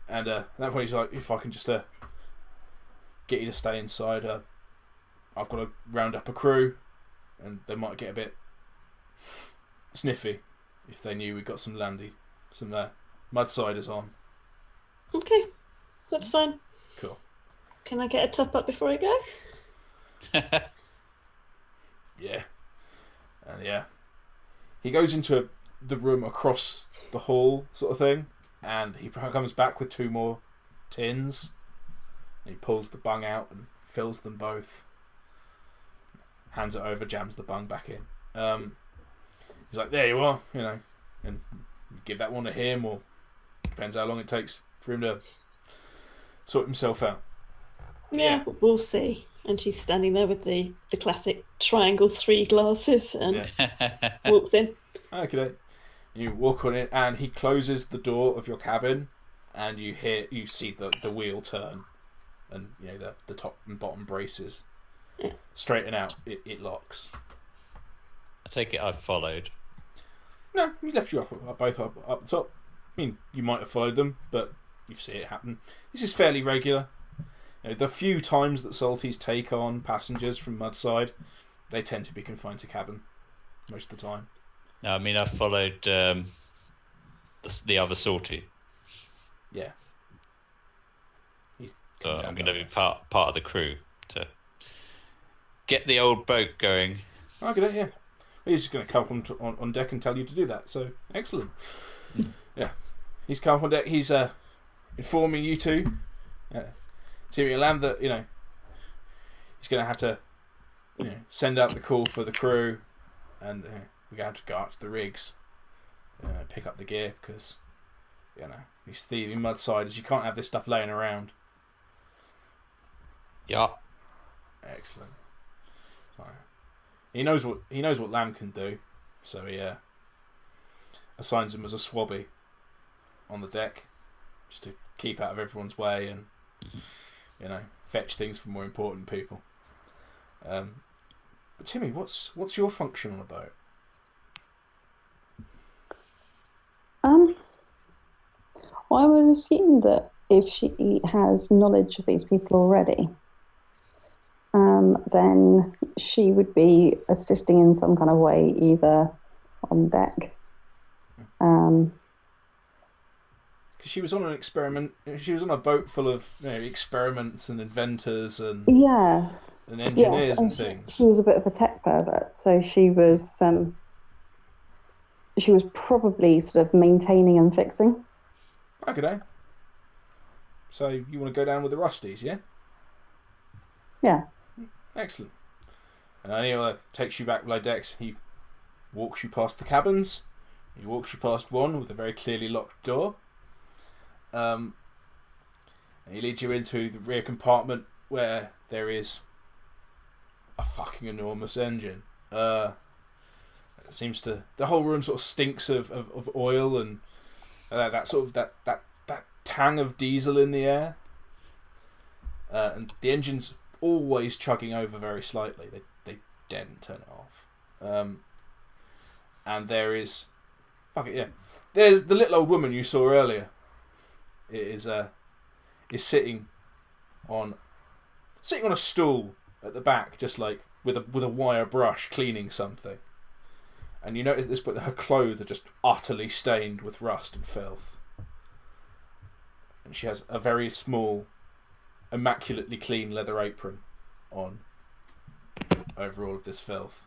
And at that point he's like, "If I can just get you to stay inside, I've got to round up a crew, and they might get a bit sniffy if they knew we got some mudsiders on." Okay, that's fine. Cool. Can I get a top up before I go? Yeah. And yeah, he goes into the room across the hall, sort of thing, and he comes back with 2 more tins. And he pulls the bung out and fills them both. Hands it over, jams the bung back in. He's like, "There you are," and you give that one to him, or depends how long it takes for him to sort himself out. Yeah, we'll see. And she's standing there with the classic triangle 3 glasses and walks in. Okay. You walk on it, and he closes the door of your cabin, and you see the wheel turn, and the top and bottom braces straighten out. It locks. I take it I've followed. No, he left you both up the top. I mean, you might have followed them, but you see it happen. This is fairly regular. The few times that Salties take on passengers from Mudside, they tend to be confined to cabin most of the time. No, I mean I've followed the other Saltie. Yeah. So I'm going to be part of the crew to get the old boat going. Okay, yeah. He's just going to come on deck and tell you to do that. So excellent. Yeah, he's come up on deck. He's informing you two, Timi and Lamb, that he's going to have to send out the call for the crew, and we're going to have to go out to the rigs, pick up the gear, because these thieving mudsiders, you can't have this stuff laying around. Yeah. Excellent. Right. He knows what Lamb can do, so he assigns him as a swabby on the deck, just to keep out of everyone's way and fetch things for more important people. But Timi, what's your function on a boat? Well, I would assume that if she has knowledge of these people already, then she would be assisting in some kind of way, either on deck. Because she was on an experiment. She was on a boat full of experiments and inventors and engineers and things. She was a bit of a tech pervert, so she was probably sort of maintaining and fixing. Okay. So you want to go down with the Rusties, yeah? Yeah. Excellent. And Anita takes you back below decks. He walks you past the cabins. He walks you past one with a very clearly locked door. And he leads you into the rear compartment where there is a fucking enormous engine. It seems to... The whole room sort of stinks of oil and that sort of... That tang of diesel in the air. And the engine's always chugging over very slightly. They daren't turn it off. And there is... Fuck it, yeah. There's the little old woman you saw earlier. It is sitting on a stool at the back, just like with a wire brush cleaning something. And you notice at this point that her clothes are just utterly stained with rust and filth. And she has a very small, immaculately clean leather apron on over all of this filth.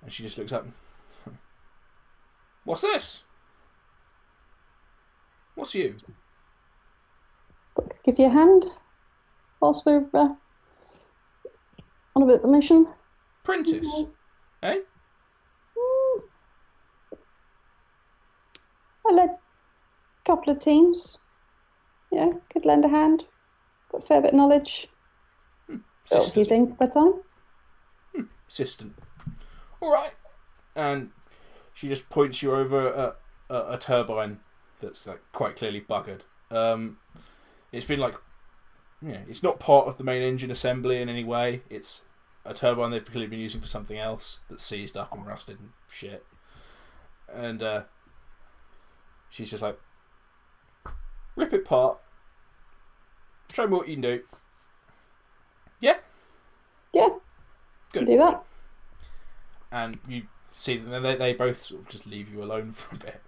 And she just looks up and... What's this? What's you? Give you a hand whilst we're on a bit of a mission. Prentice? Eh? I led a couple of teams. Yeah, could lend a hand. Got a fair bit of knowledge. Got a few things per time. Assistant. Alright. And she just points you over a turbine that's like quite clearly buggered. It's been like... it's not part of the main engine assembly in any way. It's a turbine they've clearly been using for something else that's seized up and rusted and shit. And she's just like... Rip it apart. Show me what you can do. Yeah? Yeah. Good. Do that. And you see them, they both sort of just leave you alone for a bit.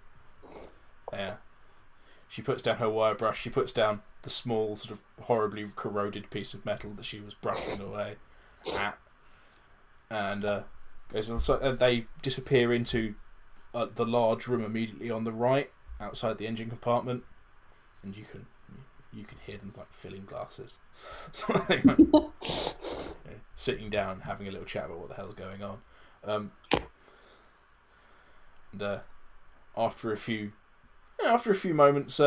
Yeah. She puts down her wire brush. She puts down the small, sort of horribly corroded piece of metal that she was brushing away at. And goes on the side, and they disappear into the large room immediately on the right, outside the engine compartment. And you can hear them like filling glasses. Something like, sitting down, having a little chat about what the hell's going on. And after a few moments,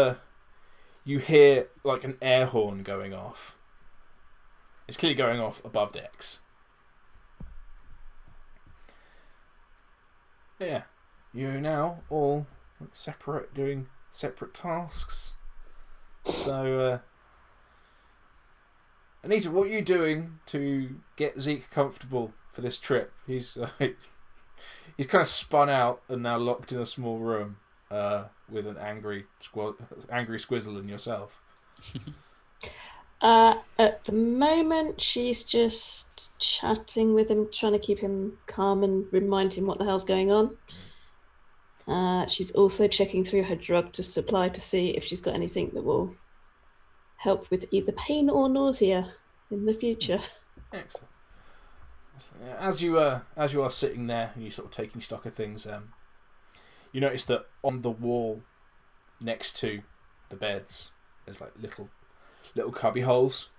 you hear like an air horn going off. It's clearly going off above decks. Yeah, you're now all separate, doing separate tasks. So, Anita, what are you doing to get Zeke comfortable for this trip? He's kind of spun out and now locked in a small room with an angry Squizzle and yourself. At the moment, she's just chatting with him, trying to keep him calm and remind him what the hell's going on. She's also checking through her drug to supply to see if she's got anything that will help with either pain or nausea in the future. Excellent. As you are sitting there and you're sort of taking stock of things, you notice that on the wall next to the beds there's like little cubby holes,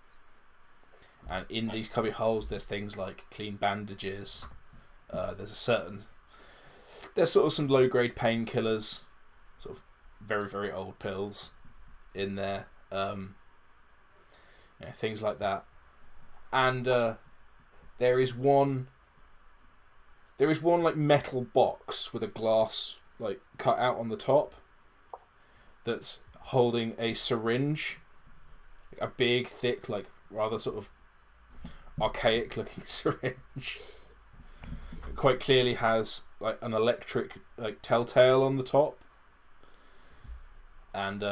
and in these cubby holes there's things like clean bandages. There's sort of some low grade painkillers, sort of very very old pills in there, things like that. And there is one like metal box with a glass like cut out on the top that's holding a syringe, a big thick like rather sort of archaic looking syringe. It quite clearly has like an electric like telltale on the top. and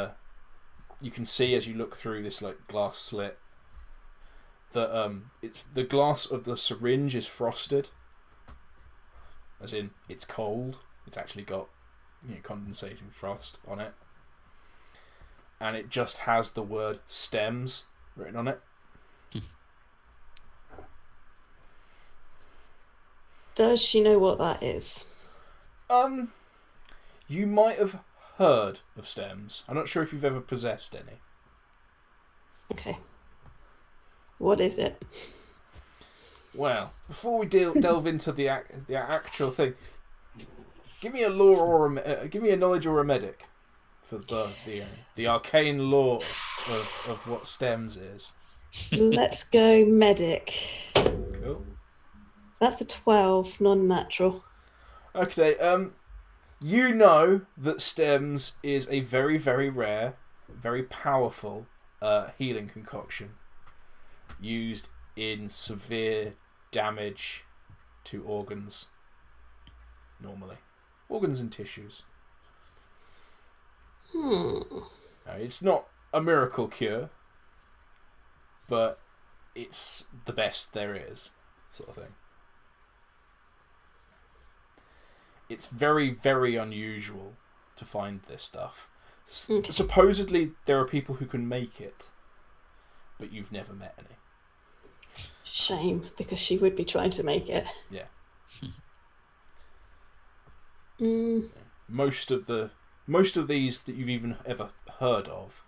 you can see as you look through this like glass slit that it's the glass of the syringe is frosted, as in it's cold. It's actually got condensating frost on it, and it just has the word stems written on it. Does she know what that is? You might have heard of stems. I'm not sure if you've ever possessed any. Okay. What is it? Well, before we delve into the actual thing, give me a lore or give me a knowledge or a medic for the arcane lore of what stems is. Let's go medic. Cool. That's a 12, non-natural. Okay. You know that stems is a very, very rare, very powerful healing concoction used in severe damage to organs. Normally, organs and tissues. It's not a miracle cure, but it's the best there is, sort of thing. It's very, very unusual to find this stuff. Okay. Supposedly, there are people who can make it, but you've never met any. Shame, because she would be trying to make it. Yeah. Mm. Most of these that you've even ever heard of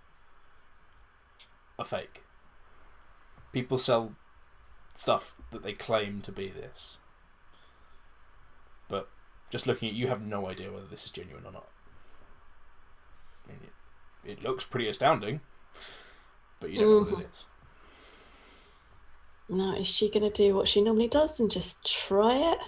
are fake. People sell stuff that they claim to be this, but just looking at you, have no idea whether this is genuine or not. I mean, it looks pretty astounding, but you don't know what it is. Now, is she going to do what she normally does and just try it?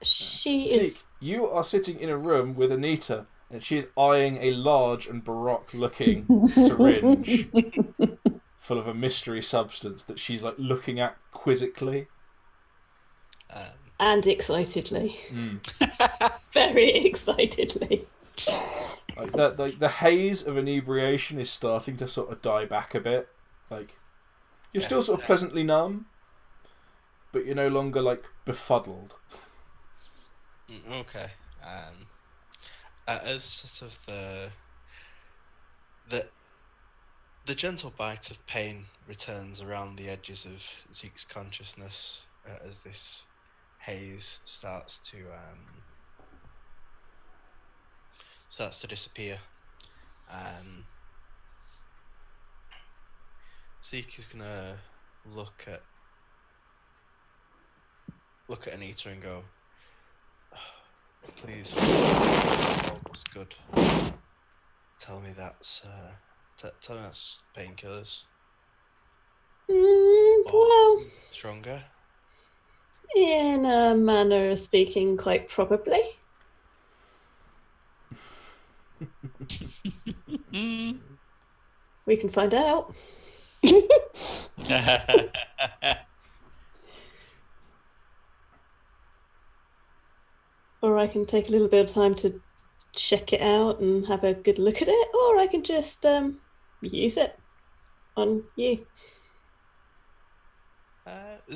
She See, is... you are sitting in a room with Anita, and she is eyeing a large and baroque-looking syringe full of a mystery substance that she's like looking at quizzically. And excitedly. Very excitedly. Like the haze of inebriation is starting to sort of die back a bit. Like, you're still sort of pleasantly numb, but you're no longer like befuddled. Okay. As sort of the gentle bite of pain returns around the edges of Zeke's consciousness as this haze starts to disappear. Zeke is gonna look at Anita and go, "Please, all was good. Tell me that's tell me that's painkillers. Well, Stronger." in a manner of speaking, quite probably. We can find out. Or I can take a little bit of time to check it out and have a good look at it, or I can just use it on you.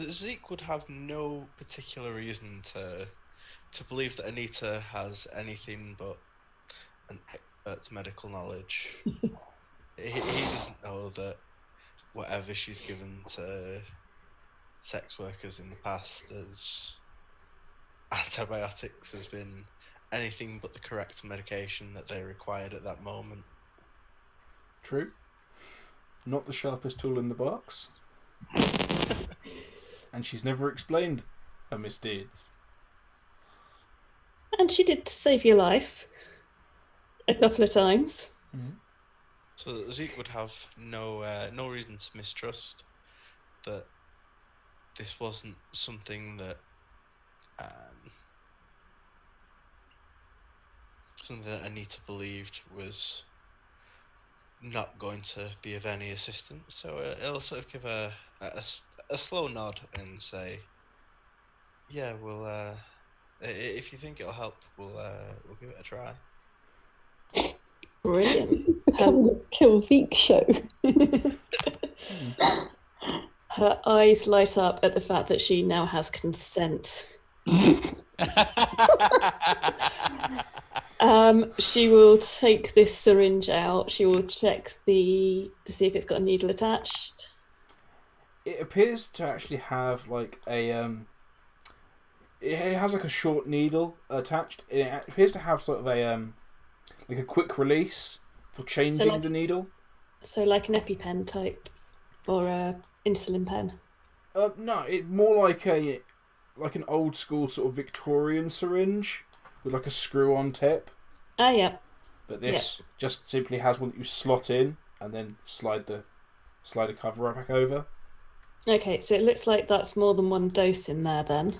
Zeke would have no particular reason to believe that Anita has anything but an expert's medical knowledge. he doesn't know that whatever she's given to sex workers in the past as antibiotics has been anything but the correct medication that they required at that moment. True. Not the sharpest tool in the box. And she's never explained her misdeeds. And she did save your life a couple of times. Mm-hmm. So Zeke would have no reason to mistrust that this wasn't something that Anita believed was not going to be of any assistance. So it'll sort of give a slow nod and say, "Yeah, we'll If you think it'll help, we'll give it a try. Brilliant. Become the Kill Zeke show. Her eyes light up at the fact that she now has consent. She will take this syringe out. She will check to see if it's got a needle attached. It appears to actually have like a it has like a short needle attached. It appears to have sort of a like a quick release for changing the needle. So like an EpiPen type or a insulin pen. No, it's more like an old school sort of Victorian syringe with like a screw on tip. Ah, yeah. But this just simply has one that you slot in and then slide the cover back over. Okay, so it looks like that's more than one dose in there then.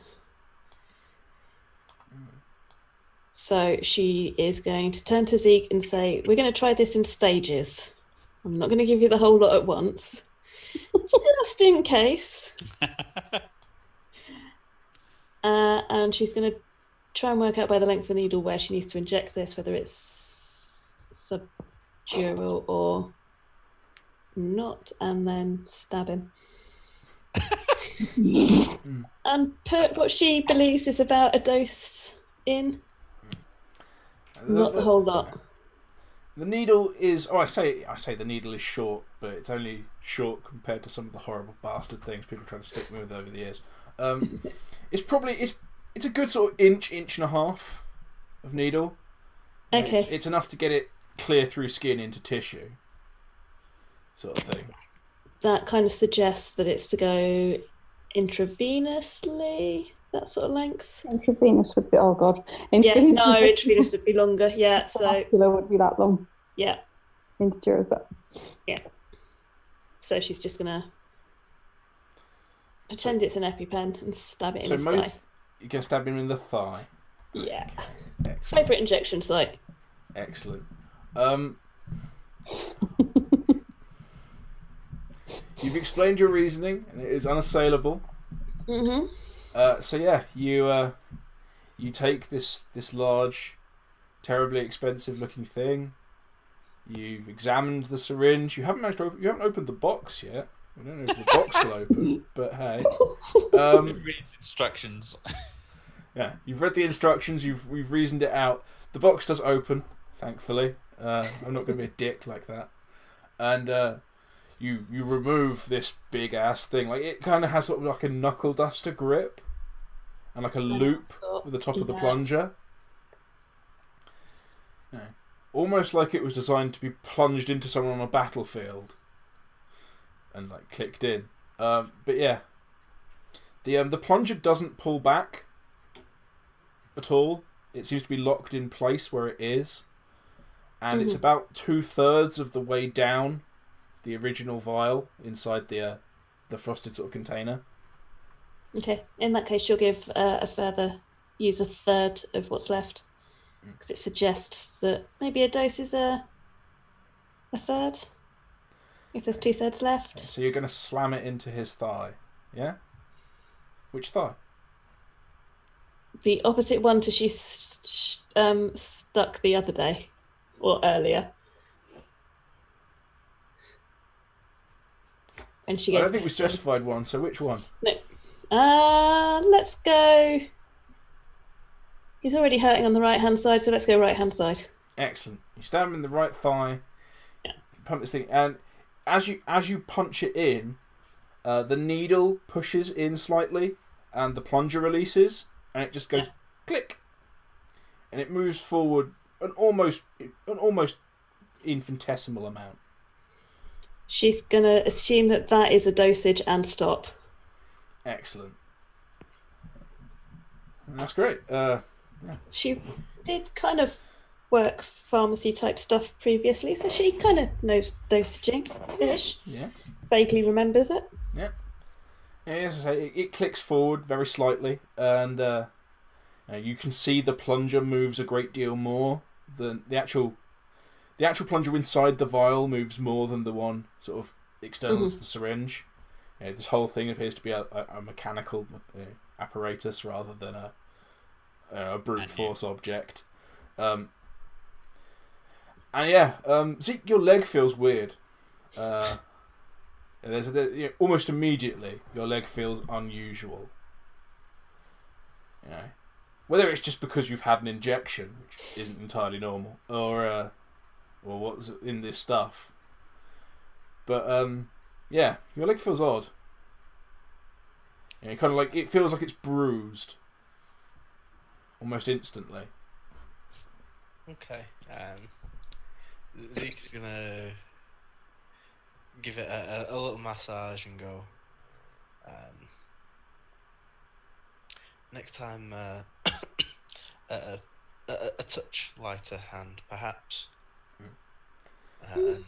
So she is going to turn to Zeke and say, we're going to try this in stages. I'm not going to give you the whole lot at once. Just in case. And she's going to try and work out by the length of the needle where she needs to inject this, whether it's subdural or not, and then stab him. And put what she believes is about a dose in. Not the whole lot. The needle is... Oh, I say the needle is short, but it's only short compared to some of the horrible bastard things people try to stick me with over the years. It's probably... It's a good sort of inch and a half of needle. Okay. It's enough to get it clear through skin into tissue. Sort of thing. That kind of suggests that it's to go intravenously, that sort of length. Intravenous would be, oh god. Intravenous would be longer, yeah. So vascular would be that long. Yeah. Intradural, but yeah. So she's just gonna pretend it's an EpiPen and stab it in his thigh. You can stab him in the thigh. Yeah. Okay. Favourite injection site. Excellent. You've explained your reasoning, and it is unassailable. Mm-hmm. So yeah, you take this large, terribly expensive-looking thing. You've examined the syringe. You haven't opened the box yet. I don't know if the box will open, but hey. Read instructions. Yeah, you've read the instructions. We've reasoned it out. The box does open, thankfully. I'm not going to be a dick like that. And you remove this big ass thing. Like it kind of has sort of like a knuckle duster grip, and like a loop at the top of the plunger. Yeah. Almost like it was designed to be plunged into someone on a battlefield, and like clicked in. But yeah, the plunger doesn't pull back at all. It seems to be locked in place where it is, and it's about 2/3 of the way down the original vial inside the frosted sort of container. Okay, in that case, you'll give use a third of what's left, because it suggests that maybe a dose is a third. If there's 2/3 left. So you're going to slam it into his thigh, yeah? Which thigh? The opposite one to she stuck the other day, or earlier. And she I don't think we specified one, so which one? No. Let's go. He's already hurting on the right-hand side, so let's go right-hand side. Excellent. You stab him in the right thigh. Yeah. Pump this thing, and as you punch it in, the needle pushes in slightly, and the plunger releases, and it just goes click, and it moves forward an almost infinitesimal amount. She's gonna assume that is a dosage and stop. Excellent. That's great. Yeah. She did kind of work pharmacy type stuff previously, so she kind of knows dosaging-ish. Yeah. Vaguely remembers it. Yeah. Yeah, as I say, it clicks forward very slightly, and you can see the plunger moves a great deal more than the actual plunger inside the vial moves more than the one sort of external to the syringe. This whole thing appears to be a mechanical apparatus rather than a a brute And force object. And yeah, Zeke, your leg feels weird. Almost immediately, your leg feels unusual. You know, whether it's just because you've had an injection, which isn't entirely normal, or what's in this stuff. But yeah, your leg feels odd. You know, kind of like it feels like it's bruised, almost instantly. Okay. Zeke's gonna give it a little massage and go. Next time, a touch lighter hand, perhaps. And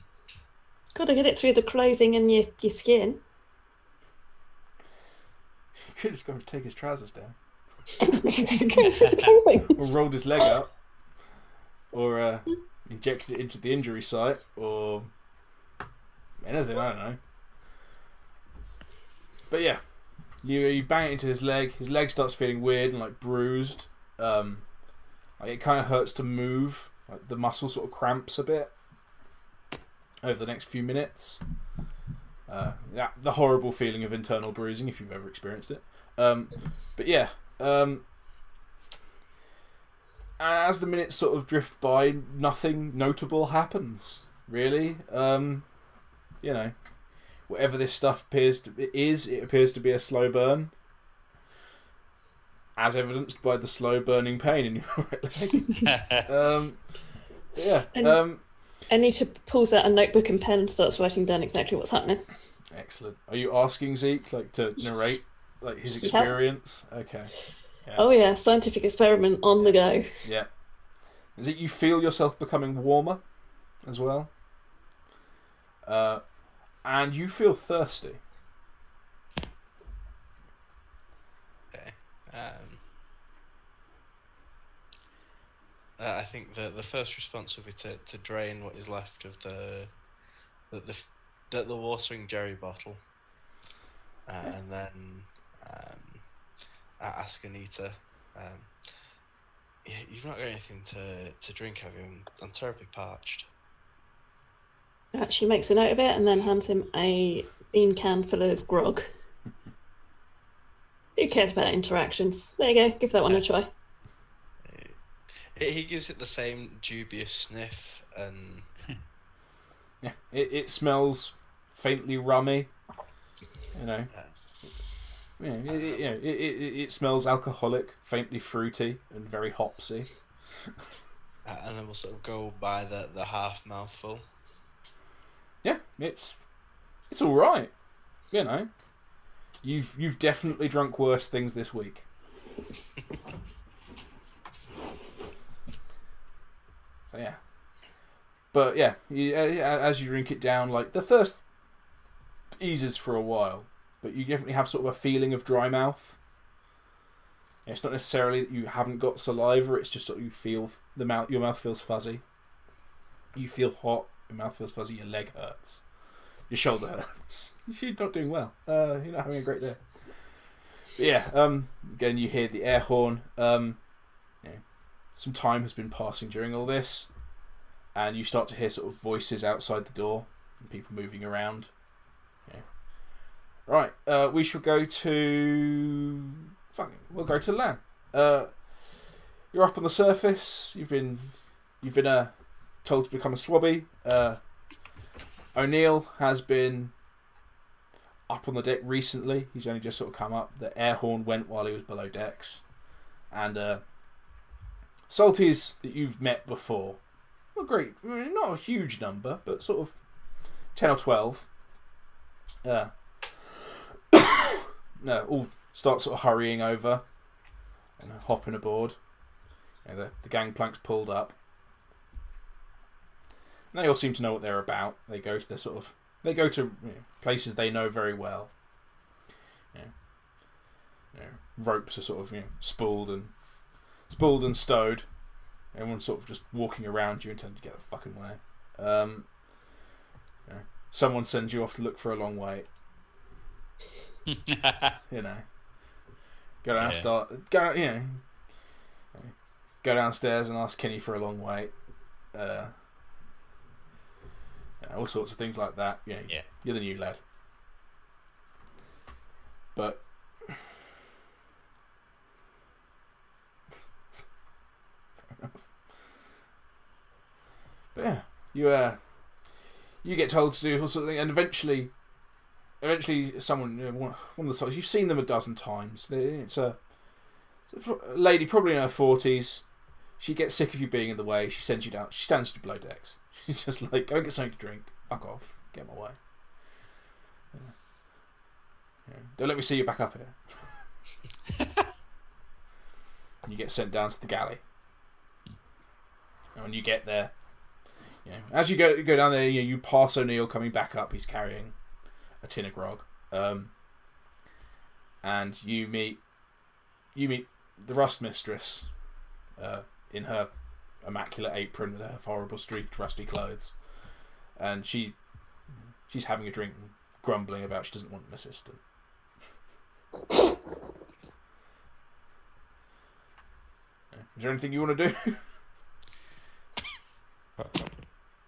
Gotta get it through the clothing and your skin. You could just go and take his trousers down, Clothing. or rolled his leg up, or injected it into the injury site, or anything. I don't know. But yeah, you bang it into his leg. His leg starts feeling weird and like bruised. Like it kind of hurts to move. Like the muscle sort of cramps a bit over the next few minutes. The horrible feeling of internal bruising, if you've ever experienced it. But yeah, as the minutes sort of drift by, nothing notable happens, really. You know, whatever this stuff it appears to be a slow burn, as evidenced by the slow burning pain in your right leg. Yeah. Anita pulls out a notebook and pen and starts writing down exactly what's happening. Excellent. Are you asking Zeke like to narrate like his experience? Yeah. Okay. Yeah. Oh yeah, scientific experiment on the go. Yeah. Is it you feel yourself becoming warmer as well? And you feel thirsty. okay. I think the first response would be to drain what is left of the watering jerry bottle, and then ask Anita. You've not got anything to drink, have you? I'm terribly parched. She makes a note of it and then hands him a bean can full of grog. Who cares about interactions? There you go, give that one a try. He gives it the same dubious sniff, and yeah, it smells faintly rummy. You know, it smells alcoholic, faintly fruity, and very hopsy. And then we'll sort of go by the half mouthful. Yeah, it's all right. You know, you've definitely drunk worse things this week. So yeah, but yeah, as you drink it down, like the thirst eases for a while, but you definitely have sort of a feeling of dry mouth. It's not necessarily that you haven't got saliva; it's just sort of you feel your mouth feels fuzzy. You feel hot. Your mouth feels fuzzy. Your leg hurts. Your shoulder hurts. You're not doing well. You're not having a great day. But yeah. Again, you hear the air horn. Some time has been passing during all this, and you start to hear sort of voices outside the door and people moving around. Yeah. Right, we shall go to... we'll go to Lam. You're up on the surface. You've been told to become a swabby. O'Neill has been up on the deck recently. He's only just sort of come up. The air horn went while he was below decks. And Salties that you've met before. Not great. I mean, not a huge number, but sort of 10 or 12. All start sort of hurrying over and hopping aboard. The gangplank's pulled up. And they all seem to know what they're about. They go to places they know very well. Ropes are sort of spooled and stowed. Everyone's sort of just walking around you and telling you to get the fucking way. Someone sends you off to look for a long wait. Go down, start. Go, go downstairs and ask Kenny for a long wait. All sorts of things like that. You know, Yeah. You're the new lad. But yeah, you get told to do all sorts of things, and eventually someone, one of the Salties, you've seen them a dozen times. It's a lady, probably in her 40s. She gets sick of you being in the way. She sends you down. She stands you below decks. She's just like, go and get something to drink. Fuck off. Get in my way. Don't let me see you back up here. You get sent down to the galley. And when you get there, as you go down there, you pass O'Neill coming back up. He's carrying a tin of grog, and you meet the Rust Mistress in her immaculate apron with her horrible streaked rusty clothes, and she's having a drink and grumbling about she doesn't want an assistant. Is there anything you want to do?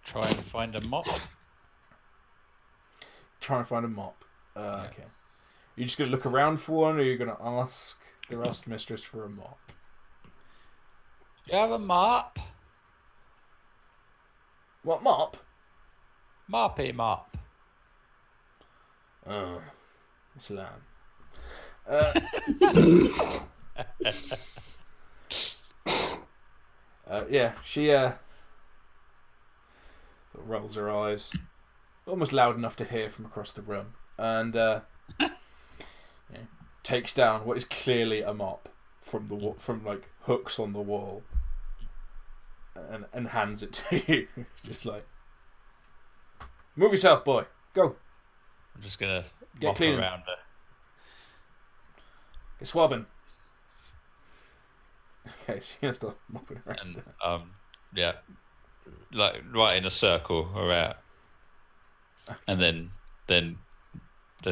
Try and find a mop. Try and find a mop. Okay. You're just going to look around for one, or you're going to ask the Rust Mistress for a mop? Do you have a mop? What mop? Moppy mop. Oh, it's a lamb. Yeah, she rolls her eyes, almost loud enough to hear from across the room, and takes down what is clearly a mop from like hooks on the wall, and hands it to you. It's just like, move yourself, boy. Go. I'm just gonna Get mop clean. around her. Get swabbing. Okay, she's gonna start mopping around. And yeah, like right in a circle around, and then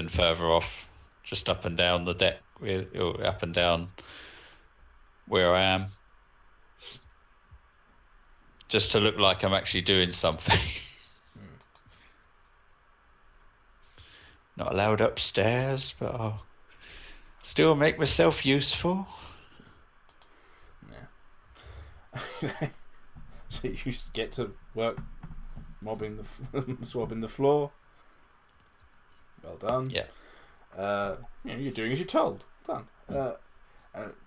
further off, just up and down the deck, or up and down where I am, just to look like I'm actually doing something. Not allowed upstairs, but I'll still make myself useful. Yeah. So you just get to work swabbing the floor. Well done. Yeah. You're doing as you're told. Done.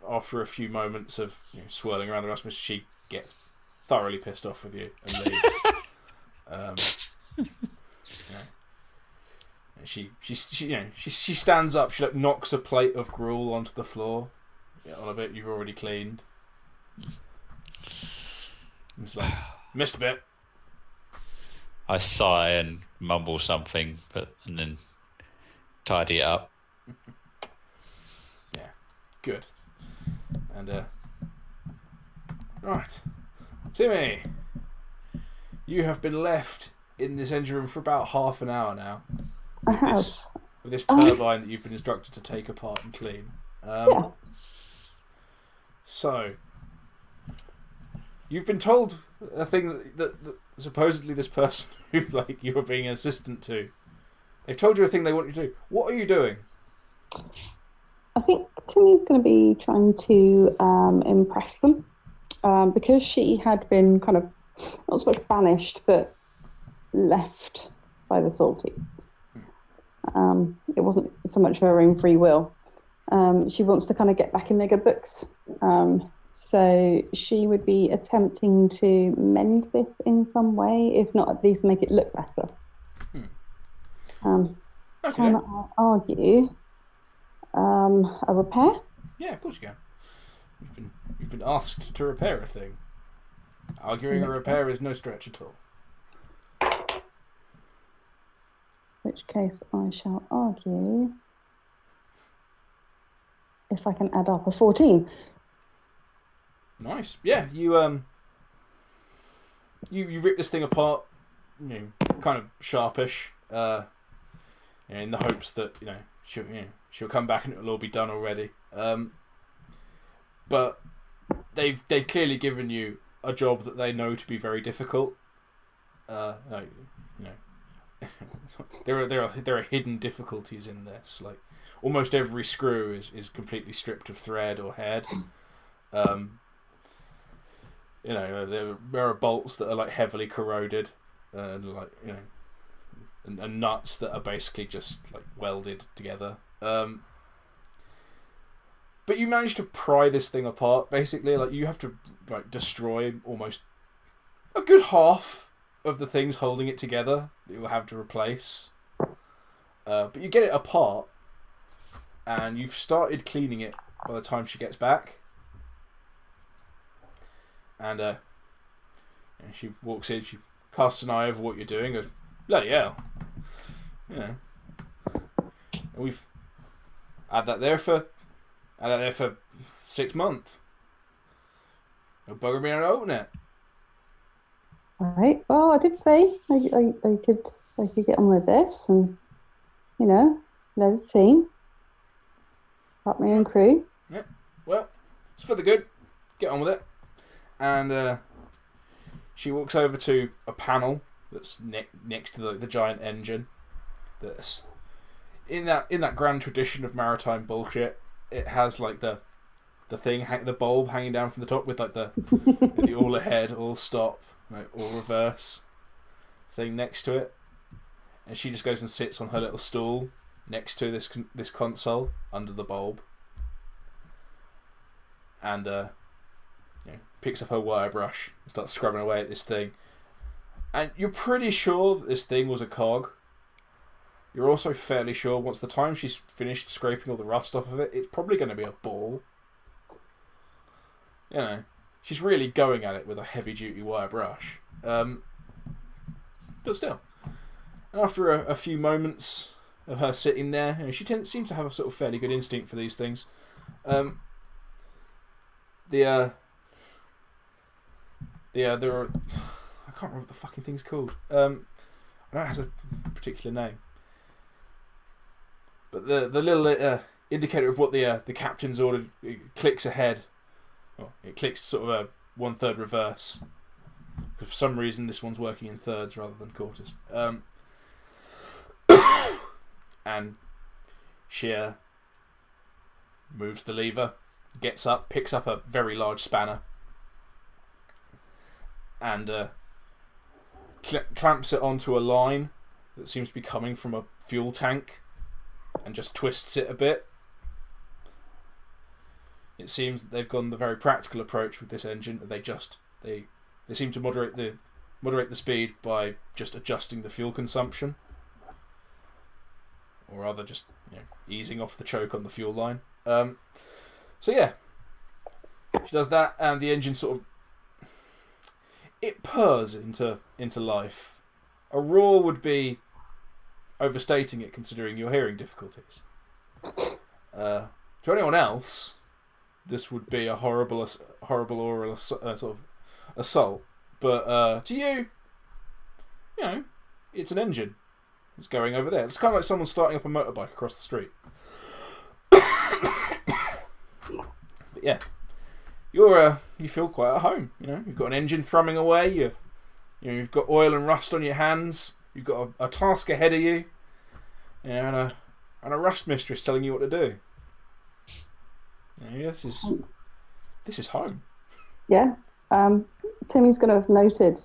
After a few moments of swirling around the Rasmus, she gets thoroughly pissed off with you and leaves. She stands up. She like knocks a plate of gruel onto the floor. On a bit you've already cleaned. It's like, missed a bit. I sigh and mumble something, and then tidy it up. Yeah, good. And right, Timi, you have been left in this engine room for about half an hour now. I have. With this turbine that you've been instructed to take apart and clean. Yeah. So, you've been told a thing that supposedly this person who you were being an assistant to, they've told you a thing they want you to do. What are you doing? I think Timi's going to be trying to impress them because she had been kind of not so much banished but left by the Salties. It wasn't so much of her own free will. She wants to kind of get back in their good books. So she would be attempting to mend this in some way, if not at least make it look better. Okay. Can I argue a repair? Yeah, of course you can. You've been asked to repair a thing. Arguing a repair is no stretch at all. In which case I shall argue, if I can add up, a 14. Nice. Yeah, you rip this thing apart, kind of sharpish, in the hopes that she'll come back and it'll all be done already. But they've clearly given you a job that they know to be very difficult. Like, you know, there are hidden difficulties in this. Like almost every screw is completely stripped of thread or head. You know, there are bolts that are like heavily corroded, and like you know, and nuts that are basically just like welded together. But you manage to pry this thing apart. Basically, like you have to like destroy almost a good half of the things holding it together that you'll have to replace. But you get it apart, and you've started cleaning it by the time she gets back. And she walks in, she casts an eye over what you're doing, goes, bloody hell. You know. And we've had that there for 6 months. No bugger me on open it. Right. Well, I did say I could get on with this, and you know, lead a team, got my own crew. Yeah. Well, it's for the good. Get on with it. And she walks over to a panel that's next to the giant engine. That's in that grand tradition of maritime bullshit. It has like the bulb hanging down from the top with like the all ahead, all stop, like, all reverse thing next to it. And she just goes and sits on her little stool next to this console under the bulb. And picks up her wire brush and starts scrubbing away at this thing. And you're pretty sure that this thing was a cog. You're also fairly sure once the time she's finished scraping all the rust off of it, it's probably going to be a ball. You know, she's really going at it with a heavy-duty wire brush. But still. And after a few moments of her sitting there, you know, she seems to have a sort of fairly good instinct for these things. There are, I can't remember what the fucking thing's called. I know it has a particular name, but the little indicator of what the captain's ordered, it clicks ahead. Well, it clicks sort of a 1/3 reverse. Because for some reason this one's working in thirds rather than quarters. And she moves the lever, gets up, picks up a very large spanner, and clamps it onto a line that seems to be coming from a fuel tank, and just twists it a bit. It seems that they've gone the very practical approach with this engine. That they seem to moderate the speed by just adjusting the fuel consumption, or rather just easing off the choke on the fuel line. So yeah, she does that, and the engine sort of it purrs into life. A roar would be overstating it, considering your hearing difficulties. To anyone else, this would be a horrible oral sort of assault. But to you, it's an engine. It's going over there. It's kind of like someone starting up a motorbike across the street. But yeah, you feel quite at home. You've got an engine thrumming away. You've got oil and rust on your hands. You've got a task ahead of you. And a rust mistress telling you what to do. This is home. Yeah. Timi's going to have noted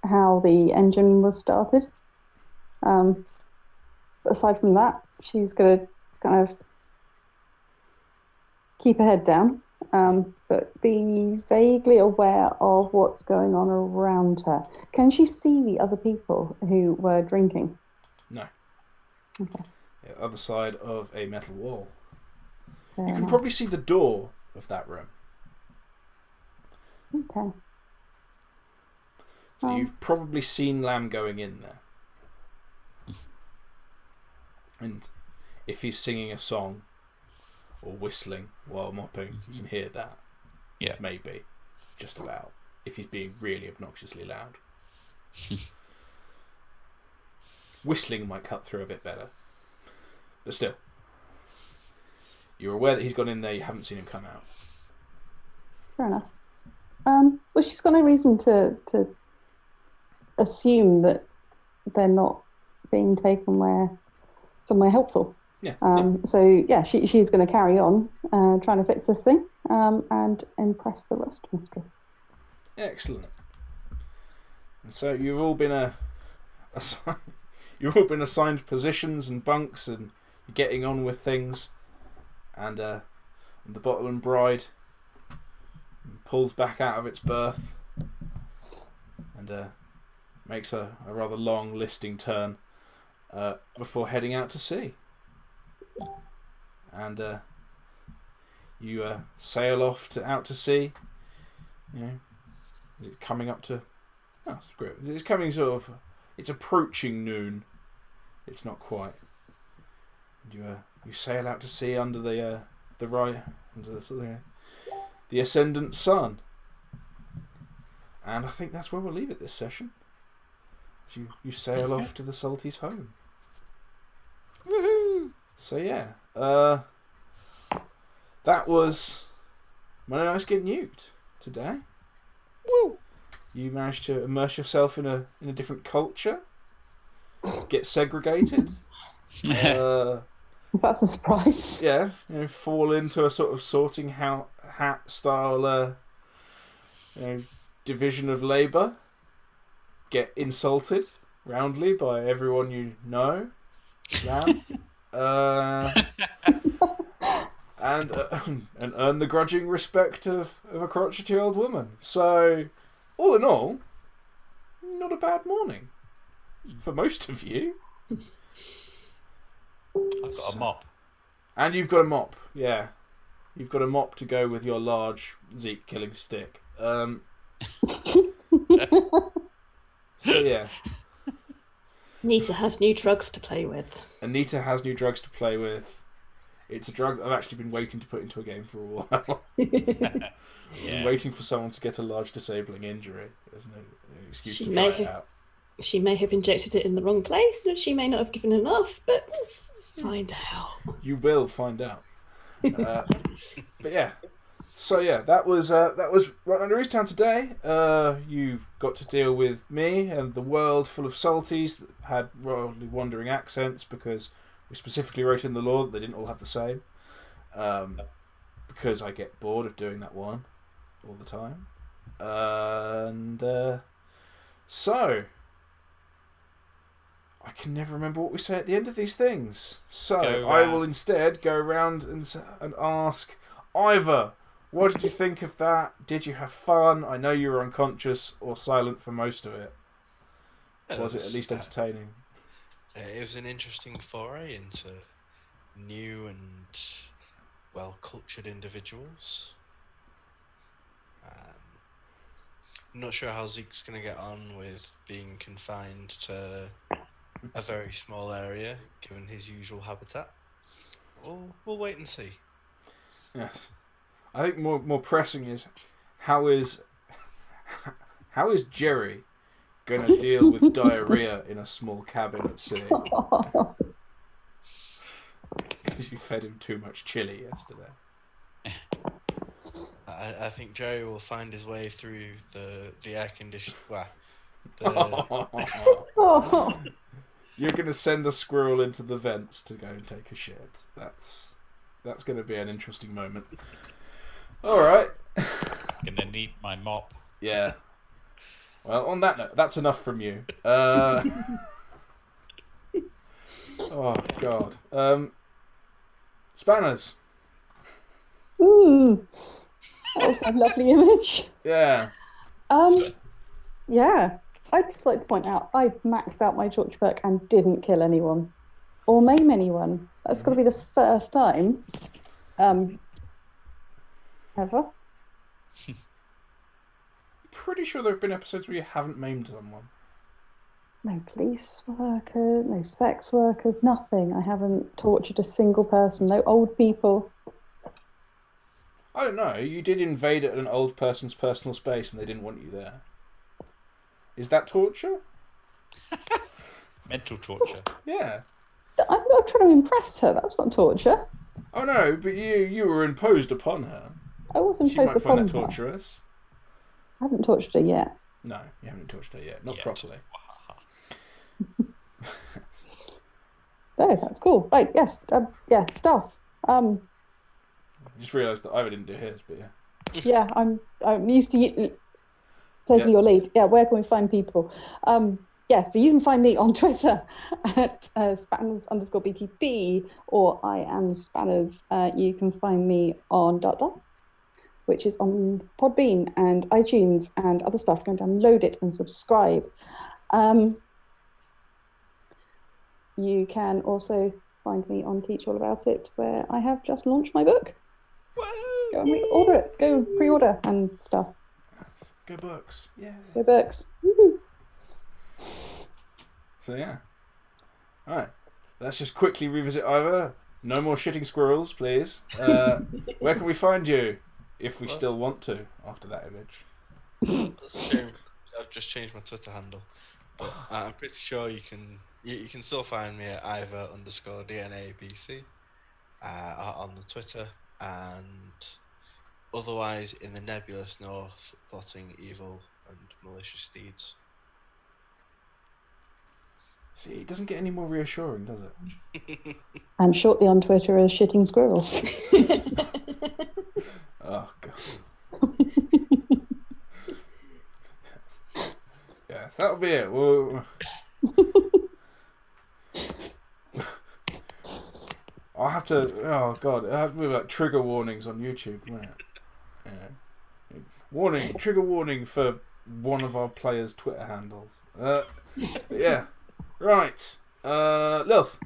how the engine was started. But aside from that, she's going to kind of keep her head down, but be vaguely aware of what's going on around her. Can she see the other people who were drinking? No. Okay. The other side of a metal wall. Fair You can enough. probably see the door of that room. Okay. So you've probably seen Lamb going in there. And if he's singing a song or whistling while mopping, you can hear that. Yeah. Maybe. Just about. If he's being really obnoxiously loud. Whistling might cut through a bit better. But still. You're aware that he's gone in there, you haven't seen him come out. Fair enough. Well, she's got no reason to assume that they're not being taken somewhere helpful. Yeah. So yeah, she's going to carry on trying to fix this thing and impress the rust mistress. Excellent. And so you've all been you've all been assigned positions and bunks, and you're getting on with things. And the bottle and bride pulls back out of its berth and makes a rather long listing turn before heading out to sea. And you sail off out to sea. You know, is it coming up to? Oh, it's great. It's coming it's approaching noon. It's not quite. And you sail out to sea under the ascendant sun. And I think that's where we'll leave it this session. You sail off to the Salties' home. Woohoo! So yeah, that was Monday Nights Get Nuked today. Woo! You managed to immerse yourself in a different culture, get segregated. That's a surprise. Yeah, fall into a sort of sorting hat style, division of labour. Get insulted roundly by everyone you know. Lamb. And earn the grudging respect of a crotchety old woman. So, all in all, not a bad morning for most of you. I've got a mop. And you've got a mop, yeah. You've got a mop to go with your large Zeke killing stick. So yeah. Anita has new drugs to play with. Anita has new drugs to play with. It's a drug that I've actually been waiting to put into a game for a while. I'm waiting for someone to get a large disabling injury. There's no excuse to try it out. She may have injected it in the wrong place, and she may not have given enough, but we'll find out. You will find out. But yeah. So yeah, that was Right Under Easttown today. You've got to deal with me and the world full of salties that had wildly wandering accents because we specifically wrote in the law that they didn't all have the same. Because I get bored of doing that one all the time. So I can never remember what we say at the end of these things. So I will instead go around and ask Eivor, what did you think of that? Did you have fun? I know you were unconscious or silent for most of it. Was it at least entertaining? It was an interesting foray into new and well-cultured individuals. I'm not sure how Zeke's going to get on with being confined to a very small area, given his usual habitat. We'll wait and see. Yes. I think more pressing is how is Jerry going to deal with diarrhea in a small cabin at sea? Because you fed him too much chili yesterday. I think Jerry will find his way through the air conditioning. You're going to send a squirrel into the vents to go and take a shit. That's going to be an interesting moment. All right. Gonna need my mop. Yeah. Well, on that note, that's enough from you. Oh God. Spanners. Ooh, that was a lovely image. Yeah. Yeah. I'd just like to point out I maxed out my torchwork and didn't kill anyone or maim anyone. That's got to be the first time ever. Pretty sure there have been episodes where you haven't maimed someone. No police workers, no sex workers, nothing. I haven't tortured a single person, no old people. I don't know. You did invade an old person's personal space and they didn't want you there. Is that torture? Mental torture. Yeah. I'm not trying to impress her. That's not torture. Oh no, but you were imposed upon her. I was She imposed might find upon that her. torturous. haven't touched her yet. No, you haven't touched her yet. Not Yet. properly. Oh, that's cool. Right, yes. Yeah, stuff. I just realised that Ivor didn't do his, but yeah. Yeah, I'm used to you taking your lead. Yeah, where can we find people? Yeah, so you can find me on Twitter at spanners_BTB, or I am Spanners. You can find me on Dark, which is on Podbean and iTunes and other stuff. Go and download it and subscribe. You can also find me on Teach All About It, where I have just launched my book. Go and order it. Go pre-order and stuff. Go books. Yeah. Go books. Woo-hoo. So yeah. Alright. Let's just quickly revisit Ivor. No more shitting squirrels, please. Where can we find you? If we still want to, after that image. That's a shame. I've just changed my Twitter handle. But I'm pretty sure you can still find me at Ivor_DNABC on the Twitter, and otherwise in the nebulous north, plotting evil and malicious deeds. See, it doesn't get any more reassuring, does it? And shortly on Twitter as Shitting Squirrels. Oh, God. Yes, that'll be it. I'll have to... Oh, God. It'll have to be like trigger warnings on YouTube, won't it? Yeah. Warning. Trigger warning for one of our players' Twitter handles. Yeah. Right. Lilth.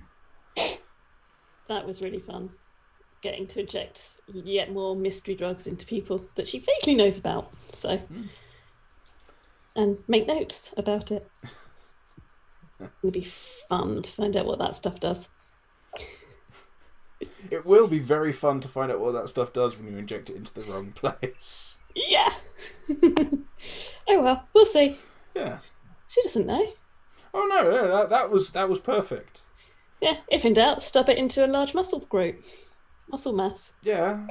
That was really fun. Getting to inject yet more mystery drugs into people that she vaguely knows about. So, and make notes about it. It'll be fun to find out what that stuff does. It will be very fun to find out what that stuff does when you inject it into the wrong place. Yeah. Oh well, we'll see. Yeah. She doesn't know. Oh no, that was perfect. Yeah. If in doubt, stub it into a large muscle group. Muscle mass. Yeah.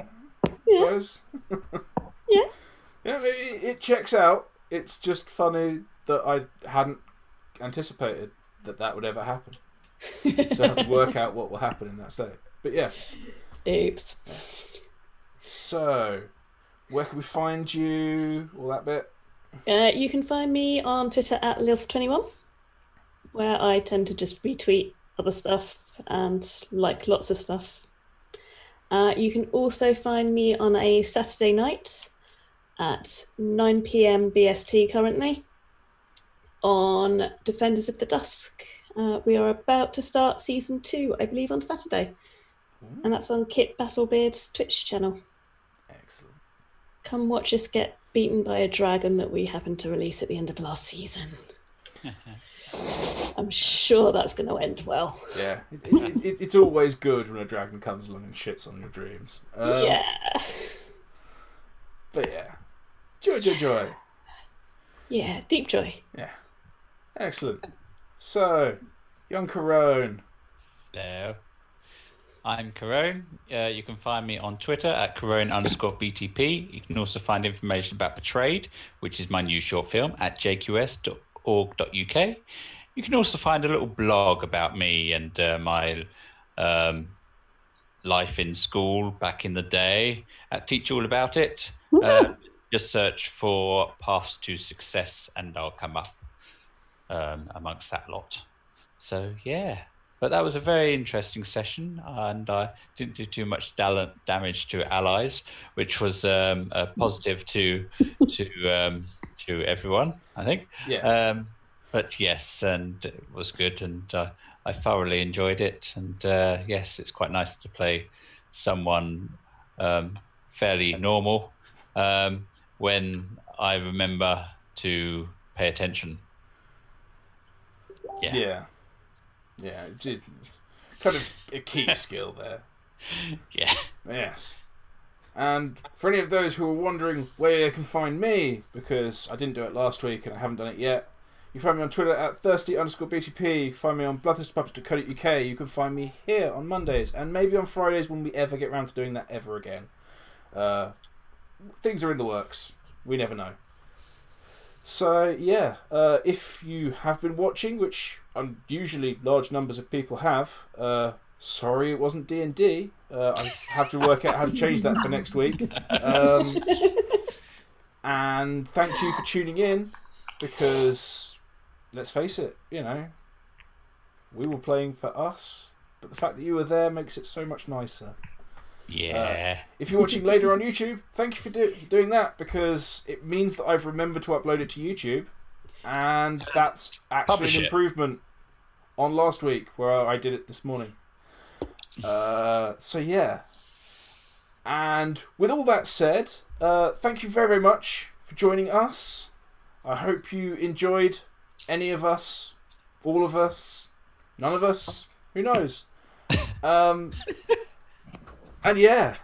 Yeah. Suppose. Yeah. Yeah, it checks out. It's just funny that I hadn't anticipated that would ever happen. So I have to work out what will happen in that state. But yeah. Oops. Yes. So, where can we find you? All that bit? You can find me on Twitter at Lilth21, where I tend to just retweet other stuff and like lots of stuff. You can also find me on a Saturday night at 9 p.m. BST currently on Defenders of the Dusk. We are about to start season 2, I believe, on Saturday. Ooh. And that's on Kit Battlebeard's Twitch channel. Excellent. Come watch us get beaten by a dragon that we happened to release at the end of last season. I'm sure that's going to end well. Yeah, it's always good when a dragon comes along and shits on your dreams. Yeah. But yeah, joy. Yeah, deep joy. Yeah, excellent. So, young Kerone. Hello. I'm Kerone. You can find me on Twitter at Kerone_BTP. You can also find information about Betrayed, which is my new short film, at jqs.org.uk. You can also find a little blog about me and my life in school back in the day at Teach All About It. Just search for Paths to Success and I'll come up amongst that lot. So, yeah. But that was a very interesting session, and I didn't do too much damage to allies, which was a positive to everyone, I think. Yeah. But yes, and it was good, and I thoroughly enjoyed it. And yes, it's quite nice to play someone fairly normal when I remember to pay attention. Yeah. Yeah, it's kind of a key skill there. Yeah. Yes. And for any of those who are wondering where they can find me, because I didn't do it last week and I haven't done it yet, you can find me on Twitter at thirsty_BTP. You can find me on bloodthirstypuppets.co.uk. You can find me here on Mondays and maybe on Fridays when we ever get around to doing that ever again. Things are in the works. We never know. So yeah, if you have been watching, which usually large numbers of people have, sorry it wasn't D&D. I have to work out how to change that for next week. And thank you for tuning in, because let's face it, we were playing for us, but the fact that you were there makes it so much nicer. Yeah. If you're watching later on YouTube, thank you for doing that, because it means that I've remembered to upload it to YouTube, and that's actually an improvement on last week where I did it this morning. So yeah. And with all that said, thank you very, very much for joining us. I hope you enjoyed any of us, all of us, none of us, who knows. And yeah,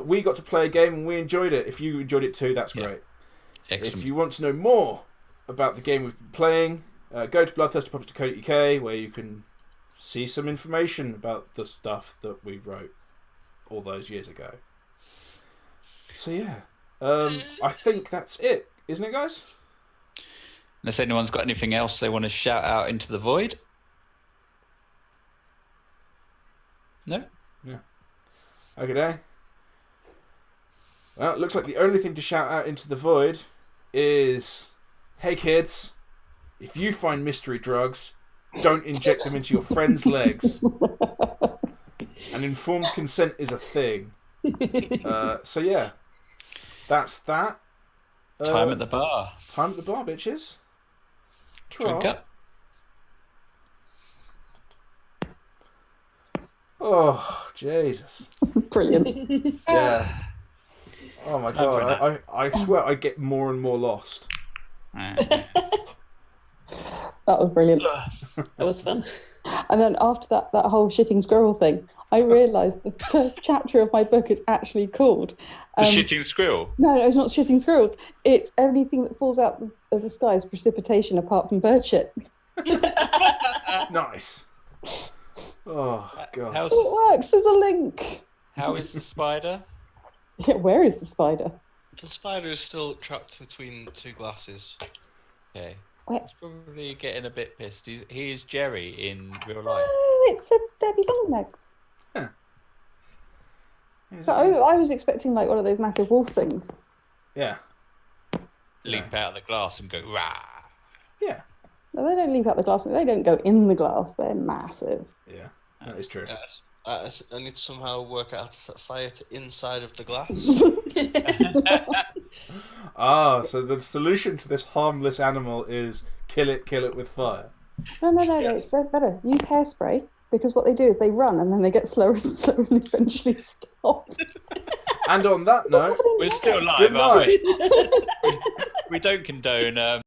we got to play a game and we enjoyed it. If you enjoyed it too, that's great. Excellent. If you want to know more about the game we've been playing, go to bloodthirstypublic.co.uk, where you can see some information about the stuff that we wrote all those years ago. So yeah, I think that's it, isn't it, guys? Unless anyone's got anything else they want to shout out into the void? No? Yeah. Okay. Well, it looks like the only thing to shout out into the void is, hey kids, if you find mystery drugs, don't inject them into your friends' legs. And informed consent is a thing. So yeah, that's that. Time at the bar. Time at the bar, bitches. Drink up. Oh, Jesus. Brilliant. Yeah. Oh my god, I swear I get more and more lost. That was brilliant. That was fun. And then after that whole shitting squirrel thing, I realised the first chapter of my book is actually called... The shitting squirrel? No, it's not shitting squirrels. It's everything that falls out of the sky is precipitation apart from bird shit. Nice. Oh, God. So it works. There's a link. How is the spider? Yeah, where is the spider? The spider is still trapped between two glasses. Okay. Where? He's probably getting a bit pissed. He is Jerry in real life. Oh, it's a Debbie Longlegs. Yeah. So I was expecting like one of those massive wolf things. Yeah. Leap out of the glass and go, rah. Yeah. No, they don't leap out the glass. They don't go in the glass. They're massive. Yeah, that is true. Yes. I need to somehow work out how to set fire to inside of the glass. So the solution to this harmless animal is kill it with fire. No, it's better. Use hairspray, because what they do is they run and then they get slower and slower and eventually stop. And on that note, We're still live, good aren't night. we? We don't condone